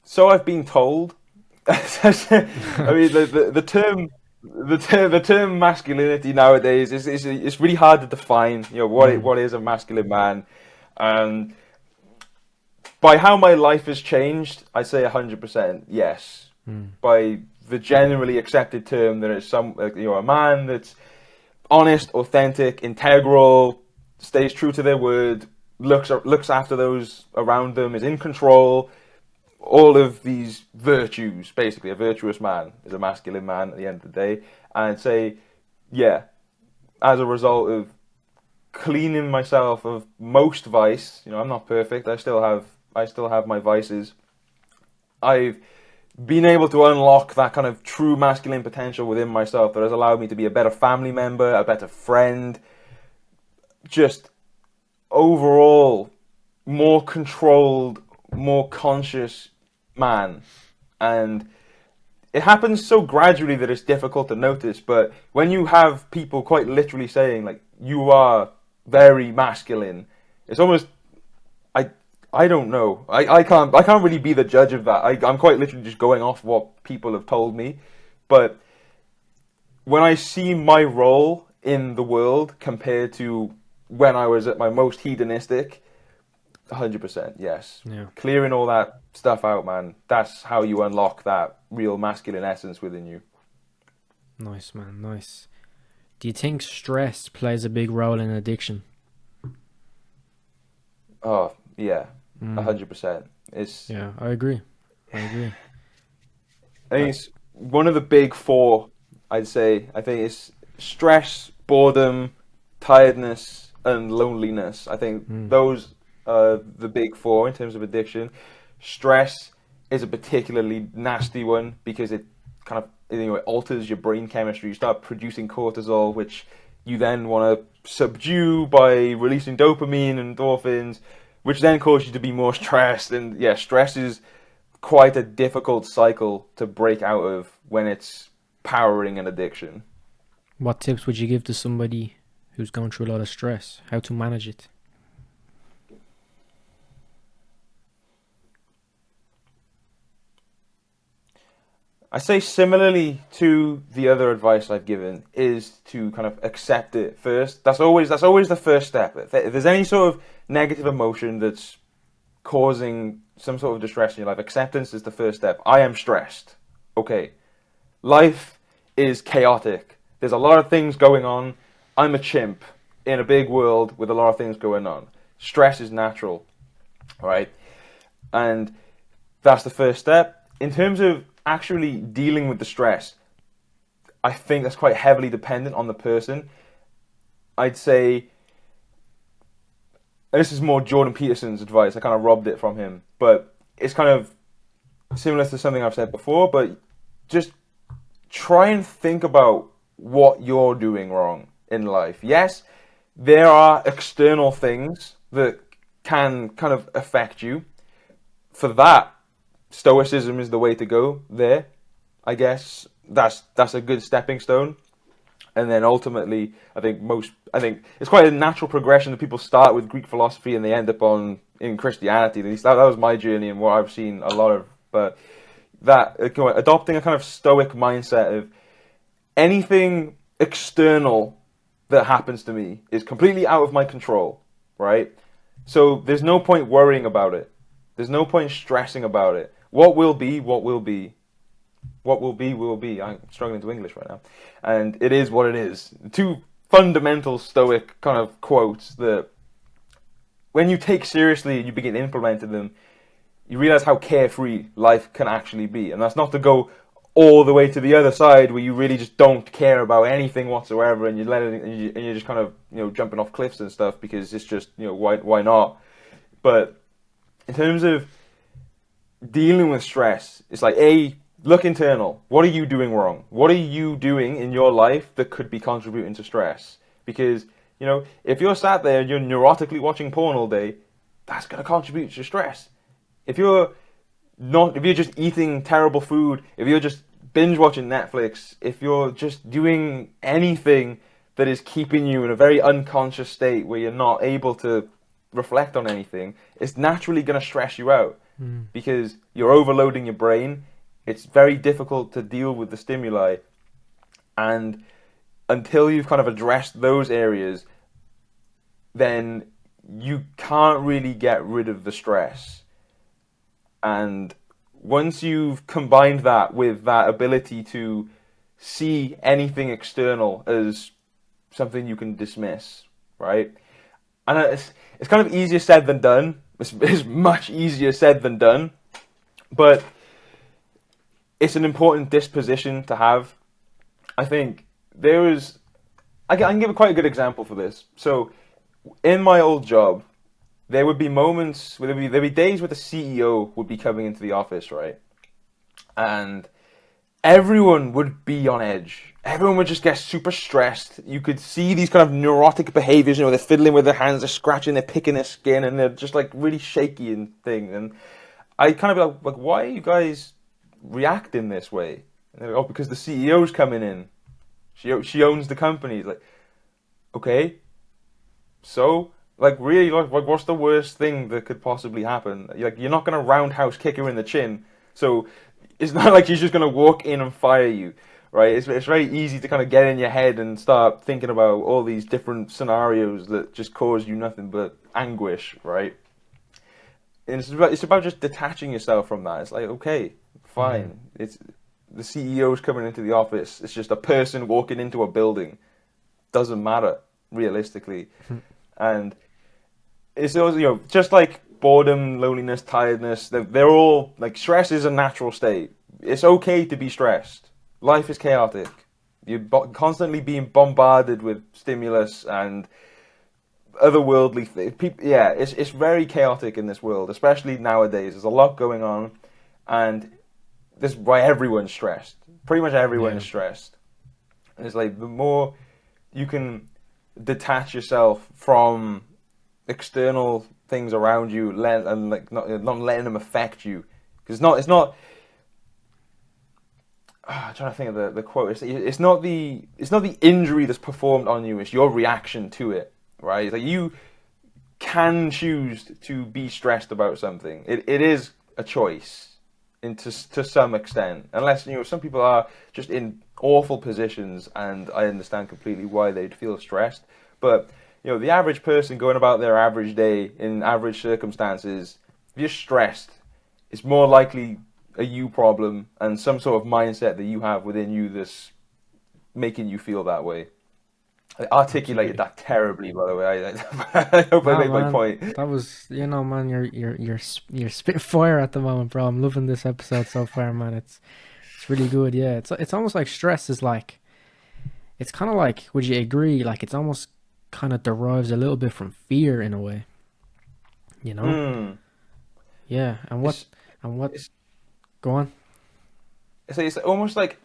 B: So I've been told. I mean, the term masculinity nowadays is really hard to define. What is a masculine man, and by how my life has changed, I say 100% yes. By the generally accepted term, that is a man that's honest, authentic, integral, stays true to their word, looks after those around them, is in control. All of these virtues, basically, a virtuous man is a masculine man at the end of the day. And I'd say, yeah, as a result of cleaning myself of most vice, I'm not perfect. I still have my vices. I've been able to unlock that kind of true masculine potential within myself that has allowed me to be a better family member, a better friend, just overall more controlled, more conscious man. And it happens so gradually that it's difficult to notice, but when you have people quite literally saying, like, you are very masculine, it's almost, I don't know. I can't really be the judge of that. I'm quite literally just going off what people have told me. But when I see my role in the world compared to when I was at my most hedonistic, 100% yes.
A: Yeah.
B: Clearing all that stuff out, man. That's how you unlock that real masculine essence within you.
A: Nice, man. Nice. Do you think stress plays a big role in addiction?
B: Oh, yeah. 100%. It's
A: Yeah, I agree.
B: I think it's one of the big four, I'd say. I think it's stress, boredom, tiredness, and loneliness. I think those are the big four in terms of addiction. Stress is a particularly nasty one because it kind of it alters your brain chemistry. You start producing cortisol, which you then want to subdue by releasing dopamine and endorphins, which then cause you to be more stressed. And yeah, stress is quite a difficult cycle to break out of when it's powering an addiction.
A: What tips would you give to somebody who's going through a lot of stress? How to manage it?
B: I say similarly to the other advice I've given is to kind of accept it first. That's always the first step. If there's any sort of negative emotion that's causing some sort of distress in your life. Acceptance is the first step. I am stressed. Okay. Life is chaotic. There's a lot of things going on. I'm a chimp in a big world with a lot of things going on. Stress is natural, right? And that's the first step. In terms of actually dealing with the stress, I think that's quite heavily dependent on the person. I'd say, and this is more Jordan Peterson's advice, I kind of robbed it from him, but it's kind of similar to something I've said before, but just try and think about what you're doing wrong in life. Yes, there are external things that can kind of affect you. For that, stoicism is the way to go there. I guess that's a good stepping stone. And then ultimately, I think it's quite a natural progression that people start with Greek philosophy and they end up in Christianity. At least that was my journey and what I've seen a lot of. But that adopting a kind of stoic mindset of anything external that happens to me is completely out of my control, right? So there's no point worrying about it. There's no point stressing about it. What will be, what will be. What will be, will be. I'm struggling to English right now. And it is what it is. Two fundamental stoic kind of quotes that when you take seriously and you begin implementing them, you realize how carefree life can actually be. And that's not to go all the way to the other side where you really just don't care about anything whatsoever and you let it, and you're just kind of, jumping off cliffs and stuff because it's just, why not? But in terms of dealing with stress, it's like, look internal. What are you doing wrong? What are you doing in your life that could be contributing to stress? Because, if you're sat there and you're neurotically watching porn all day, that's going to contribute to stress. If you're just eating terrible food, if you're just binge watching Netflix, if you're just doing anything that is keeping you in a very unconscious state where you're not able to reflect on anything, it's naturally going to stress you out because you're overloading your brain. It's very difficult to deal with the stimuli, and until you've kind of addressed those areas, then you can't really get rid of the stress. And once you've combined that with that ability to see anything external as something you can dismiss, right? And it's kind of easier said than done. It's much easier said than done, but it's an important disposition to have. I think I can give quite a good example for this. So in my old job, there would be moments, there'd be days where the CEO would be coming into the office, right? And everyone would be on edge. Everyone would just get super stressed. You could see these kind of neurotic behaviors, they're fiddling with their hands, they're scratching, they're picking their skin, and they're just like really shaky and thing. And I kind of be like, why are you guys reacting this way? And they're like, oh, because the CEO's coming in. She owns the company. Like, okay, so really, what's the worst thing that could possibly happen? You're not gonna roundhouse kick her in the chin, so it's not like she's just gonna walk in and fire you, right? It's very easy to kind of get in your head and start thinking about all these different scenarios that just cause you nothing but anguish, right? And it's about just detaching yourself from that. It's like, okay, fine. It's the CEO's coming into the office. It's just a person walking into a building. Doesn't matter realistically, and it's also just like boredom, loneliness, tiredness. They're all like stress is a natural state. It's okay to be stressed. Life is chaotic. You're constantly being bombarded with stimulus and otherworldly things. It's very chaotic in this world, especially nowadays. There's a lot going on, and this is why everyone's stressed. Pretty much everyone is stressed. And it's like the more you can detach yourself from external things around you, and not letting them affect you, because it's not. I'm trying to think of the quote. It's not the injury that's performed on you. It's your reaction to it, right? It's like you can choose to be stressed about something. It is a choice, to some extent, unless some people are just in awful positions, and I understand completely why they'd feel stressed. But the average person going about their average day in average circumstances, if you're stressed, it's more likely a you problem and some sort of mindset that you have within you that's making you feel that way. I articulated
A: Absolutely.
B: that terribly, by the way. I hope I
A: Nah,
B: made my
A: man,
B: point.
A: that was, man, you're spitting fire at the moment, bro. I'm loving this episode so far, man. It's really good. Yeah, it's almost like stress is like, it's kind of like, would you agree? Like it's almost kind of derives a little bit from fear in a way, you know?
B: Mm.
A: Yeah,
B: It's
A: and what?
B: it's
A: Go on.
B: it's almost like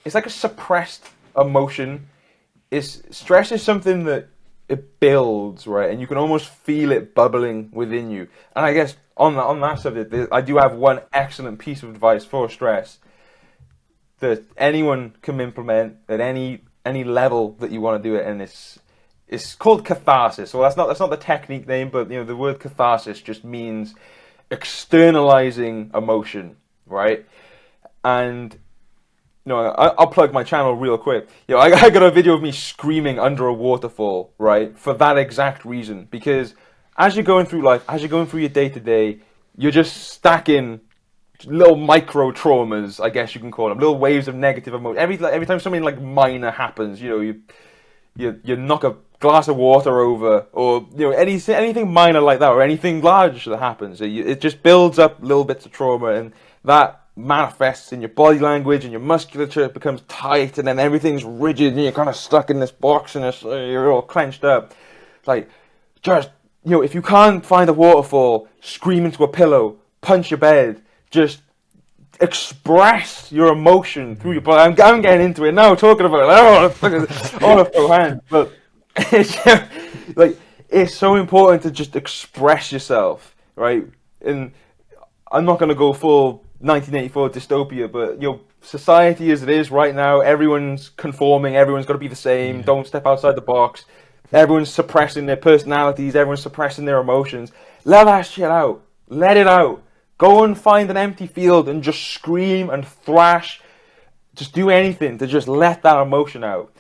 B: it's like a suppressed emotion. It's stress is something that it builds, right, and you can almost feel it bubbling within you. And I guess on that subject, I do have one excellent piece of advice for stress that anyone can implement at any level that you want to do it, and it's called catharsis. Well, that's not the technique name, but the word catharsis just means externalizing emotion, right? And I'll plug my channel real quick. I got a video of me screaming under a waterfall, right? For that exact reason. Because as you're going through life, as you're going through your day to day, you're just stacking little micro traumas, I guess you can call them, little waves of negative emotion. Every time something like minor happens, you knock a glass of water over, or anything minor like that, or anything large that happens. It just builds up little bits of trauma, and that manifests in your body language and your musculature. It becomes tight, and then everything's rigid, and you're kind of stuck in this box, and you're all clenched up. Like, just if you can't find a waterfall, scream into a pillow, punch your bed, just express your emotion through your body. I'm getting into it now, talking about it. I want to throw hands, but like it's so important to just express yourself, right? And I'm not going to go full 1984 dystopia, but society as it is right now, everyone's conforming, everyone's got to be the same.
A: Yeah.
B: Don't step outside the box. Everyone's suppressing their personalities. Everyone's suppressing their emotions. Let that shit out. Let it out. Go and find an empty field and just scream and thrash. Just do anything to just let that emotion out.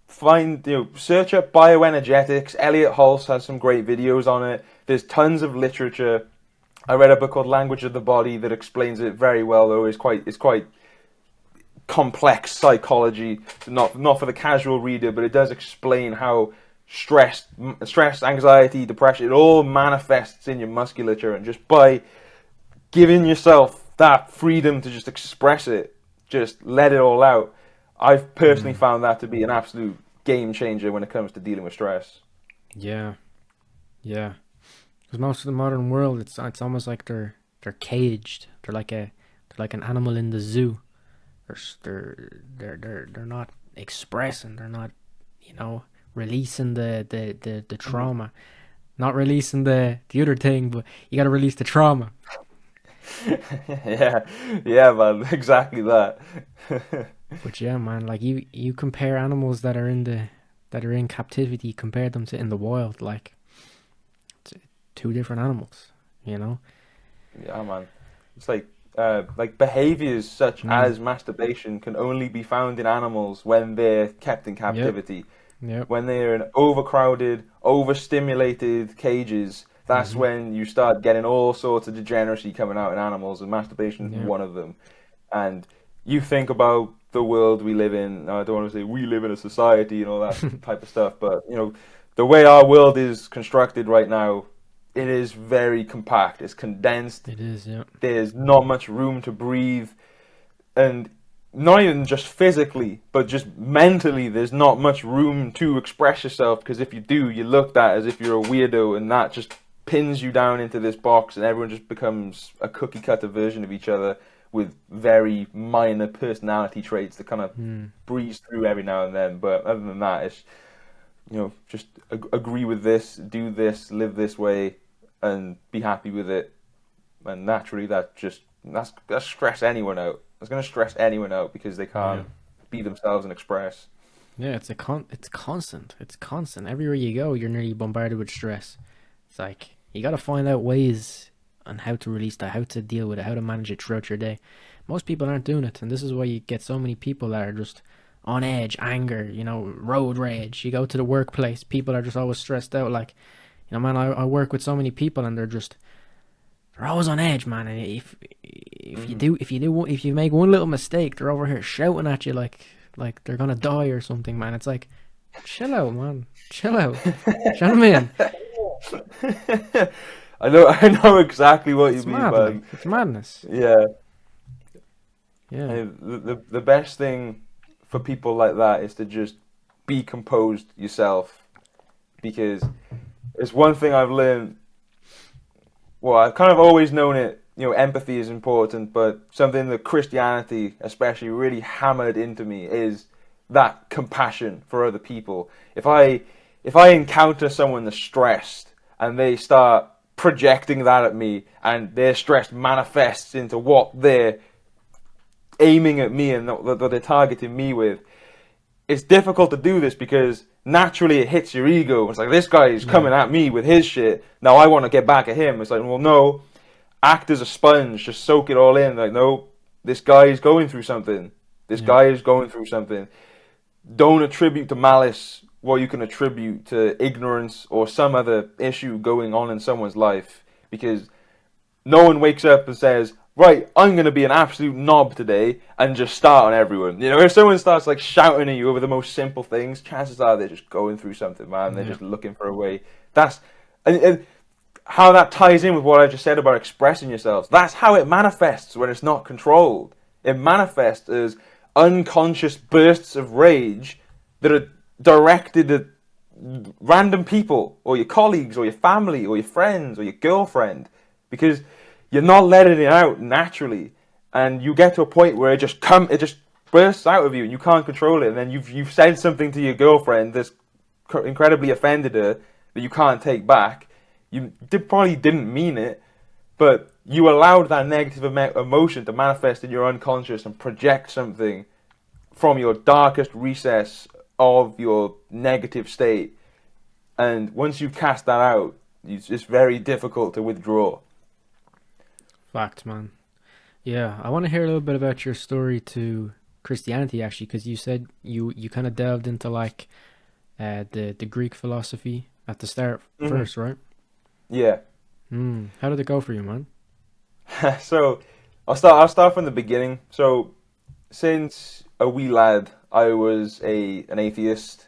B: Search up bioenergetics. Elliot Hulse has some great videos on it. There's tons of literature. I read a book called Language of the Body that explains it very well, though. It's quite complex psychology, not for the casual reader, but it does explain how stress, anxiety, depression, it all manifests in your musculature, and just by giving yourself that freedom to just express it, just let it all out. I've personally found that to be an absolute game changer when it comes to dealing with stress.
A: Yeah. Yeah. Because most of the modern world, it's almost like they're caged. They're like an animal in the zoo. They're not expressing. They're not, releasing the trauma. Not releasing the other thing, but you got to release the trauma.
B: Yeah, man, exactly that.
A: But yeah, man, like you compare animals that are in captivity, compare them to in the wild, like it's two different animals, you know?
B: Yeah, man. It's like behaviors such
A: Mm.
B: as masturbation can only be found in animals when they're kept in
A: Yep.
B: captivity.
A: Yep.
B: When they're in overcrowded, overstimulated cages, that's
A: Mhm.
B: when you start getting all sorts of degeneracy coming out in animals, and masturbation is
A: Yep.
B: one of them. And you think about the world we live in. I don't want to say we live in a society and all that type of stuff, but the way our world is constructed right now, it is very compact. It's condensed.
A: It is, yeah.
B: There's not much room to breathe, and not even just physically, but just mentally, there's not much room to express yourself, because if you do, you're looked at as if you're a weirdo, and that just pins you down into this box, and everyone just becomes a cookie cutter version of each other with very minor personality traits that kind of
A: Mm.
B: breeze through every now and then. But other than that, it's just agree with this, do this, live this way, and be happy with it. And naturally, that's stress anyone out. That's gonna stress anyone out because they
A: Yeah.
B: can't be themselves and express.
A: Yeah, it's constant. It's constant. Everywhere you go, you're nearly bombarded with stress. It's like you got to find out ways on how to release that, how to deal with it, how to manage it throughout your day. Most people aren't doing it, and this is why you get so many people that are just on edge, anger, road rage. You go to the workplace, people are just always stressed out. Like, man, I work with so many people, and they're they're always on edge, man. And if you
B: Hmm.
A: do if you make one little mistake, they're over here shouting at you like they're gonna die or something, man. It's like, chill out, man. Chill out. Shout 'em in.
B: I know exactly what you
A: It's
B: mean,
A: mad, like
B: man.
A: it's madness.
B: Yeah.
A: Yeah,
B: The best thing for people like that is to just be composed yourself, because it's one thing I've learned. Well, I've kind of always known it. Empathy is important, but something that Christianity, especially, really hammered into me is that compassion for other people. If I encounter someone that's stressed and they start projecting that at me, and their stress manifests into what they're aiming at me and that they're targeting me with, it's difficult to do this because naturally it hits your ego. It's like, this guy is
A: yeah,
B: coming at me with his shit. Now I want to get back at him. It's like, well, no, act as a sponge, just soak it all in. Like, no, this guy is going through something. This
A: yeah,
B: guy is going through something. Don't attribute to malice what you can attribute to ignorance or some other issue going on in someone's life, because no one wakes up and says, right, I'm going to be an absolute knob today and just start on everyone. If someone starts like shouting at you over the most simple things, chances are they're just going through something, man. They're
A: yeah,
B: just looking for a way. And how that ties in with what I just said about expressing yourselves. That's how it manifests when it's not controlled. It manifests as unconscious bursts of rage that are directed at random people, or your colleagues, or your family, or your friends, or your girlfriend, because you're not letting it out naturally, and you get to a point where it just bursts out of you, and you can't control it, and then you've said something to your girlfriend that's incredibly offended her that you can't take back. Probably didn't mean it, but you allowed that negative emotion to manifest in your unconscious and project something from your darkest recess of your negative state. And once you cast that out, it's very difficult to withdraw.
A: facts, man. Yeah, I want to hear a little bit about your story to Christianity actually, because you said you kind of delved into like the Greek philosophy at the start
B: Hmm.
A: first, right?
B: Yeah.
A: How did it go for you, man?
B: So I'll start from the beginning. So since a wee lad, I was an atheist.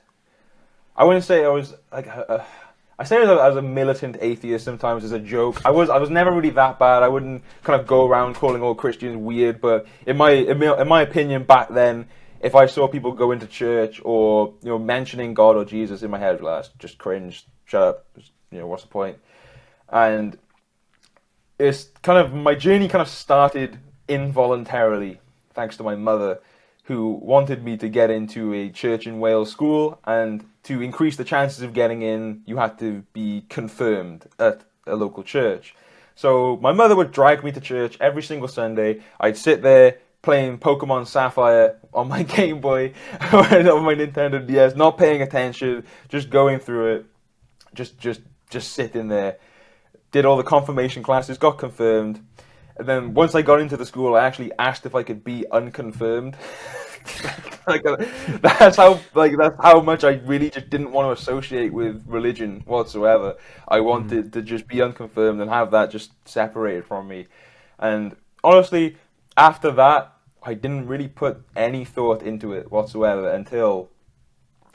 B: I wouldn't say I was like I say I was a militant atheist sometimes as a joke. I was never really that bad. I wouldn't kind of go around calling all Christians weird, but in my opinion back then, if I saw people go into church or mentioning God or Jesus, in my head, well, that's just cringe. Shut up. What's the point? And it's kind of my journey kind of started involuntarily, thanks to my mother, who wanted me to get into a church in Wales school, and to increase the chances of getting in, you had to be confirmed at a local church. So my mother would drag me to church every single Sunday. I'd sit there playing Pokemon Sapphire on my Game Boy, on my Nintendo DS, not paying attention, just going through it, just sitting there. Did all the confirmation classes, got confirmed, and then once I got into the school, I actually asked if I could be unconfirmed. like that's how much I really just didn't want to associate with religion whatsoever. I
A: Mm,
B: wanted to just be unconfirmed and have that just separated from me. And honestly, after that, I didn't really put any thought into it whatsoever until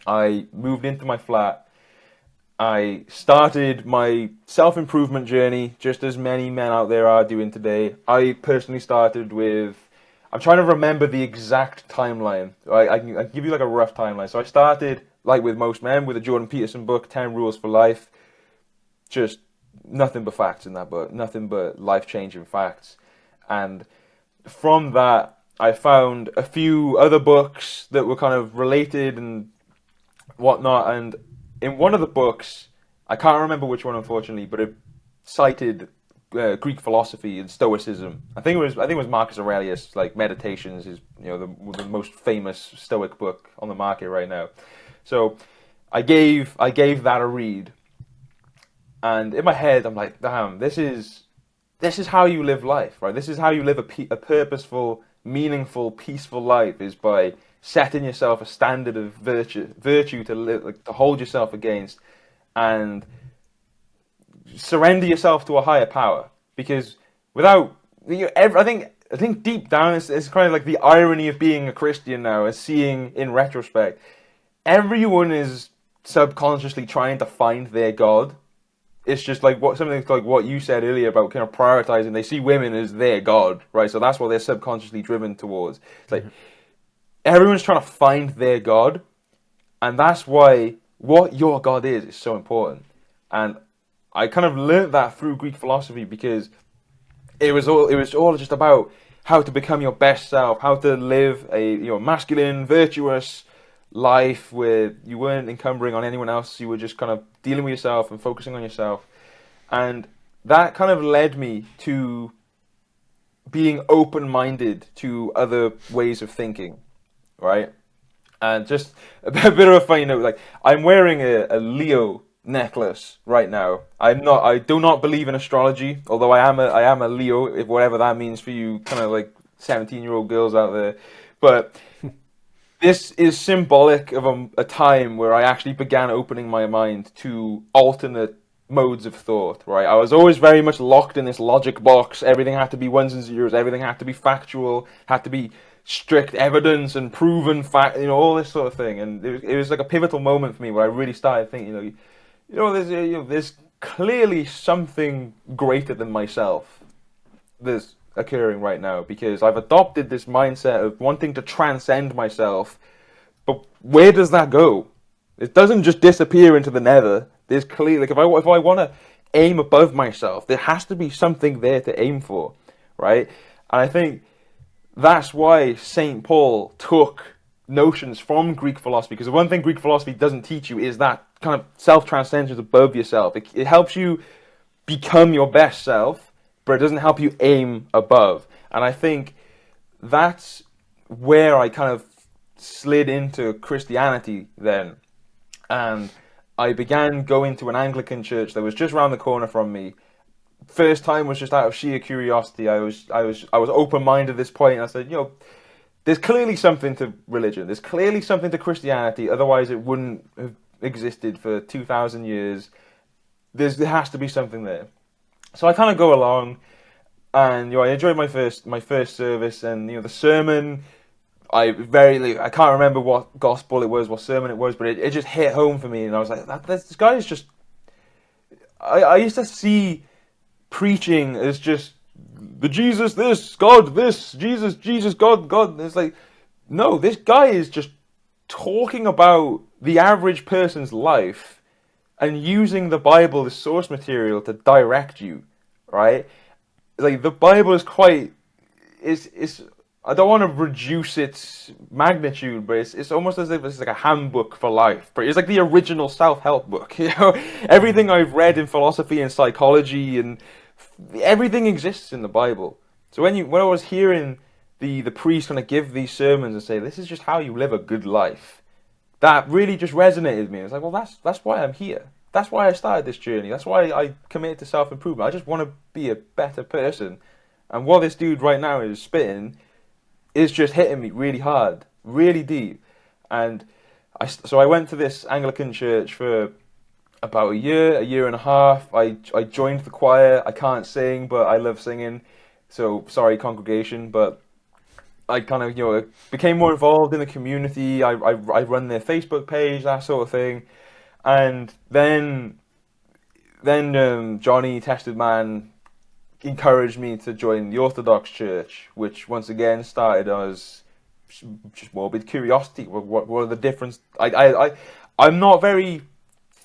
B: I moved into my flat. I started my self-improvement journey, just as many men out there are doing today. I personally started with, I'm trying to remember the exact timeline. I can give you like a rough timeline. So I started, like with most men, with a Jordan Peterson book, 10 Rules for Life. Just nothing but facts in that book, nothing but life-changing facts. And from that, I found a few other books that were kind of related and whatnot. And in one of the books, I can't remember which one, unfortunately, but it cited Greek philosophy and Stoicism. I think it was Marcus Aurelius. Like Meditations is the most famous Stoic book on the market right now. So I gave that a read, and in my head I'm like, damn, this is how you live life, right? This is how you live a purposeful, meaningful, peaceful life, is by setting yourself a standard of virtue to live, like, to hold yourself against, and surrender yourself to a higher power. Because without, I think deep down it's kind of like the irony of being a Christian now, and seeing in retrospect, everyone is subconsciously trying to find their God. It's just like something like what you said earlier about kind of prioritizing. They see women as their God, right? So that's what they're subconsciously driven towards. It's like everyone's trying to find their God, and that's why what your God is so important. And I kind of learned that through Greek philosophy, because it was all just about how to become your best self, how to live a masculine, virtuous life where you weren't encumbering on anyone else. You were just kind of dealing with yourself and focusing on yourself. And that kind of led me to being open-minded to other ways of thinking, right? And just a bit of a funny note, like I'm wearing a Leo necklace right now. I do not believe in astrology, although I am a Leo, if whatever that means for you, kind of like 17-year-old girls out there. But this is symbolic of a time where I actually began opening my mind to alternate modes of thought, right? I was always very much locked in this logic box. Everything had to be ones and zeros. Everything had to be factual, had to be strict evidence and proven fact, all this sort of thing. And it was like a pivotal moment for me where I really started thinking, there's clearly something greater than myself that's occurring right now, because I've adopted this mindset of wanting to transcend myself. But where does that go? It doesn't just disappear into the nether. There's clearly, like, if I want to aim above myself, there has to be something there to aim for, right? And I think that's why St. Paul took notions from Greek philosophy, because the one thing Greek philosophy doesn't teach you is that kind of self-transcendence above yourself. It helps you become your best self, but it doesn't help you aim above. And I think that's where I kind of slid into Christianity then. And I began going to an Anglican church that was just around the corner from me. First time was just out of sheer curiosity. I was open-minded at this point, and I said, there's clearly something to religion. There's clearly something to Christianity. Otherwise, it wouldn't have existed for 2,000 years. There has to be something there. So I kind of go along, and I enjoyed my first service, and the sermon. I can't remember what gospel it was, what sermon it was, but it just hit home for me, and I was like, this guy is just. I used to see preaching as just the Jesus this, God this, Jesus God. And it's like, no, this guy is just talking about the average person's life and using the Bible as source material to direct you, right? Like, the Bible is quite, it's I don't want to reduce its magnitude, but it's almost as if it's like a handbook for life. But it's like the original self-help book. Everything I've read in philosophy and psychology and everything exists in the Bible. So when I was hearing the priest kind of give these sermons and say, this is just how you live a good life, that really just resonated with me. I was like, well, that's why I'm here. That's why I started this journey. That's why I committed to self-improvement. I just want to be a better person. And what this dude right now is spitting is just hitting me really hard, really deep. And so I went to this Anglican church for about a year and a half. I joined the choir. I can't sing, but I love singing. So sorry, congregation, but I kind of became more involved in the community. I run their Facebook page, that sort of thing. And then Johnny Tested Man encouraged me to join the Orthodox Church, which once again started as just morbid curiosity. What are the difference? I'm not very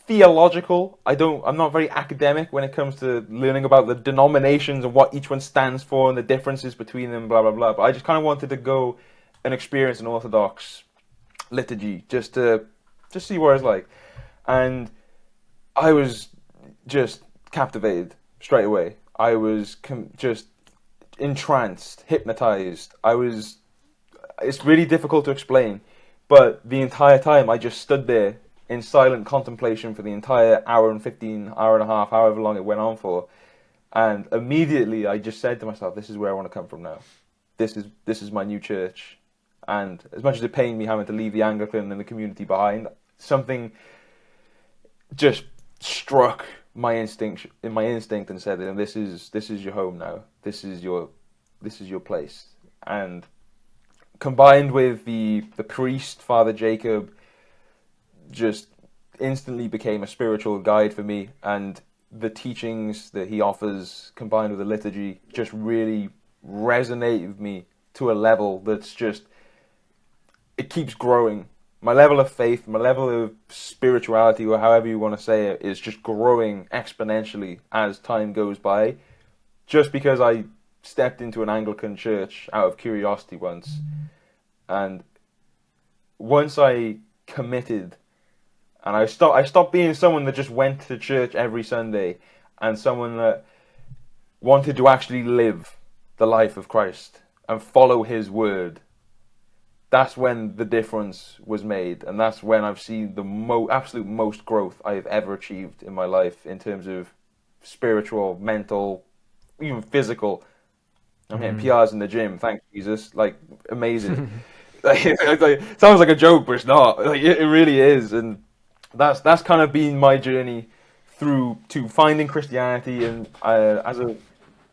B: theological. I'm not very academic when it comes to learning about the denominations and what each one stands for and the differences between them, blah blah blah. But I just kind of wanted to go and experience an Orthodox liturgy just to see what it's like, and I was just captivated straight away. I was just entranced, hypnotized. It's really difficult to explain, but the entire time I just stood there in silent contemplation for the entire hour and 15, hour and a half, however long it went on for. And immediately I just said to myself, this is where I want to come from now. This is my new church. And as much as it pained me having to leave the Anglican and the community behind, something just struck my instinct and said, this is your home now. This is your place. And combined with the priest, Father Jacob, just instantly became a spiritual guide for me, and the teachings that he offers combined with the liturgy just really resonate with me to a level that's just, it keeps growing. My level of faith, my level of spirituality, or however you want to say it, is just growing exponentially as time goes by, just because I stepped into an Anglican church out of curiosity once. And once I committed, and I stopped being someone that just went to church every Sunday, and someone that wanted to actually live the life of Christ and follow his word. That's when the difference was made, and that's when I've seen the absolute most growth I've ever achieved in my life in terms of spiritual, mental, even physical. I'm hitting PRs in the gym, thank Jesus, like, amazing. It sounds like a joke, but it's not. Like, it really is, and that's kind of been my journey through to finding Christianity. And as of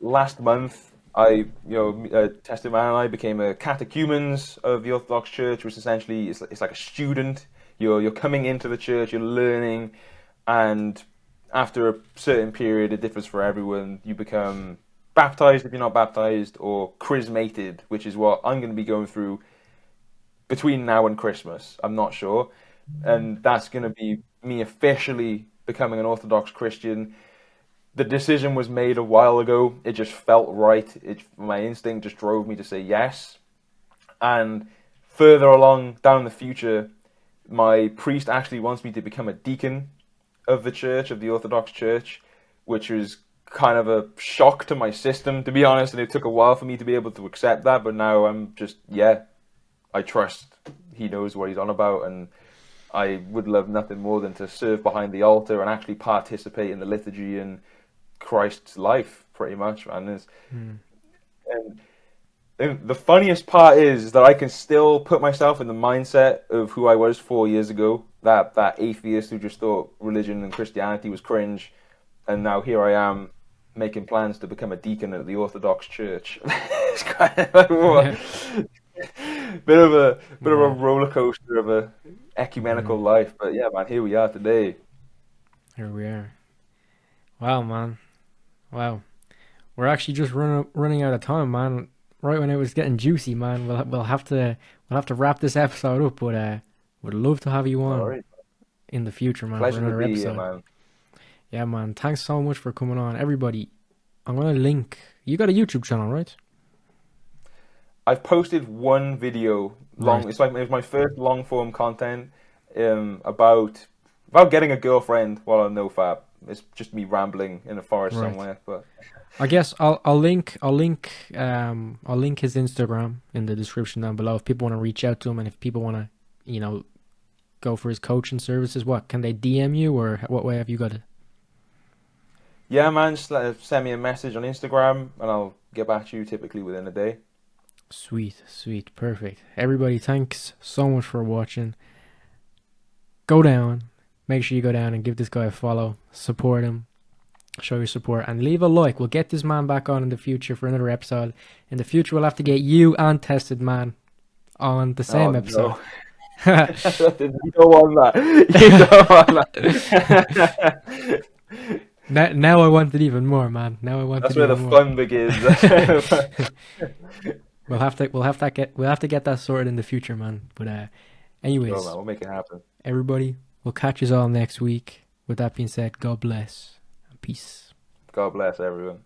B: last month, Tested Man and I became a catechumens of the Orthodox Church, which essentially it's like a student. You're coming into the church, you're learning, and after a certain period, it differs for everyone. You become baptized if you're not baptized, or chrismated, which is what I'm going to be going through between now and Christmas. I'm not sure. And that's going to be me officially becoming an Orthodox Christian. The decision was made a while ago. It just felt right. My instinct just drove me to say yes. And further along down the future, my priest actually wants me to become a deacon of the church, of the Orthodox Church, which was kind of a shock to my system, to be honest. And it took a while for me to be able to accept that. But now I'm just, I trust he knows what he's on about, and I would love nothing more than to serve behind the altar and actually participate in the liturgy and Christ's life, pretty much, man. And the funniest part is that I can still put myself in the mindset of who I was 4 years ago, that atheist who just thought religion and Christianity was cringe, and now here I am making plans to become a deacon at the Orthodox Church. It's kind of like, bit of a roller coaster of a ecumenical life, but yeah, man, here we are today.
A: Here we are. Wow, man. Wow. We're actually just running out of time, man. Right when it was getting juicy, man. We'll have to wrap this episode up, but would love to have you on in the future, man.
B: Pleasure
A: for another
B: to be
A: episode.
B: here, man.
A: Yeah, man. Thanks so much for coming on, everybody. I'm gonna link. You got a YouTube channel, right?
B: I've posted one video long.
A: Right.
B: It was my first long form content about getting a girlfriend while on NoFap. It's just me rambling in a forest somewhere. But
A: I guess I'll link his Instagram in the description down below if people want to reach out to him, and if people want to, go for his coaching services. What can they DM you, or what way have you got it?
B: Yeah, man, just send me a message on Instagram and I'll get back to you typically within a day.
A: Sweet, perfect. Everybody, thanks so much for watching. Make sure you go down and give this guy a follow, support him, show your support, and leave a like. We'll get this man back on in the future for another episode. In the future, we'll have to get you and Tested Man on the same episode.
B: No. You don't want that. You don't want that.
A: Now I want it even more, man. That's
B: where the fun begins.
A: We'll have to get that sorted in the future, man. But anyways,
B: man, we'll make it happen.
A: Everybody, we'll catch you all next week. With that being said, God bless and peace.
B: God bless everyone.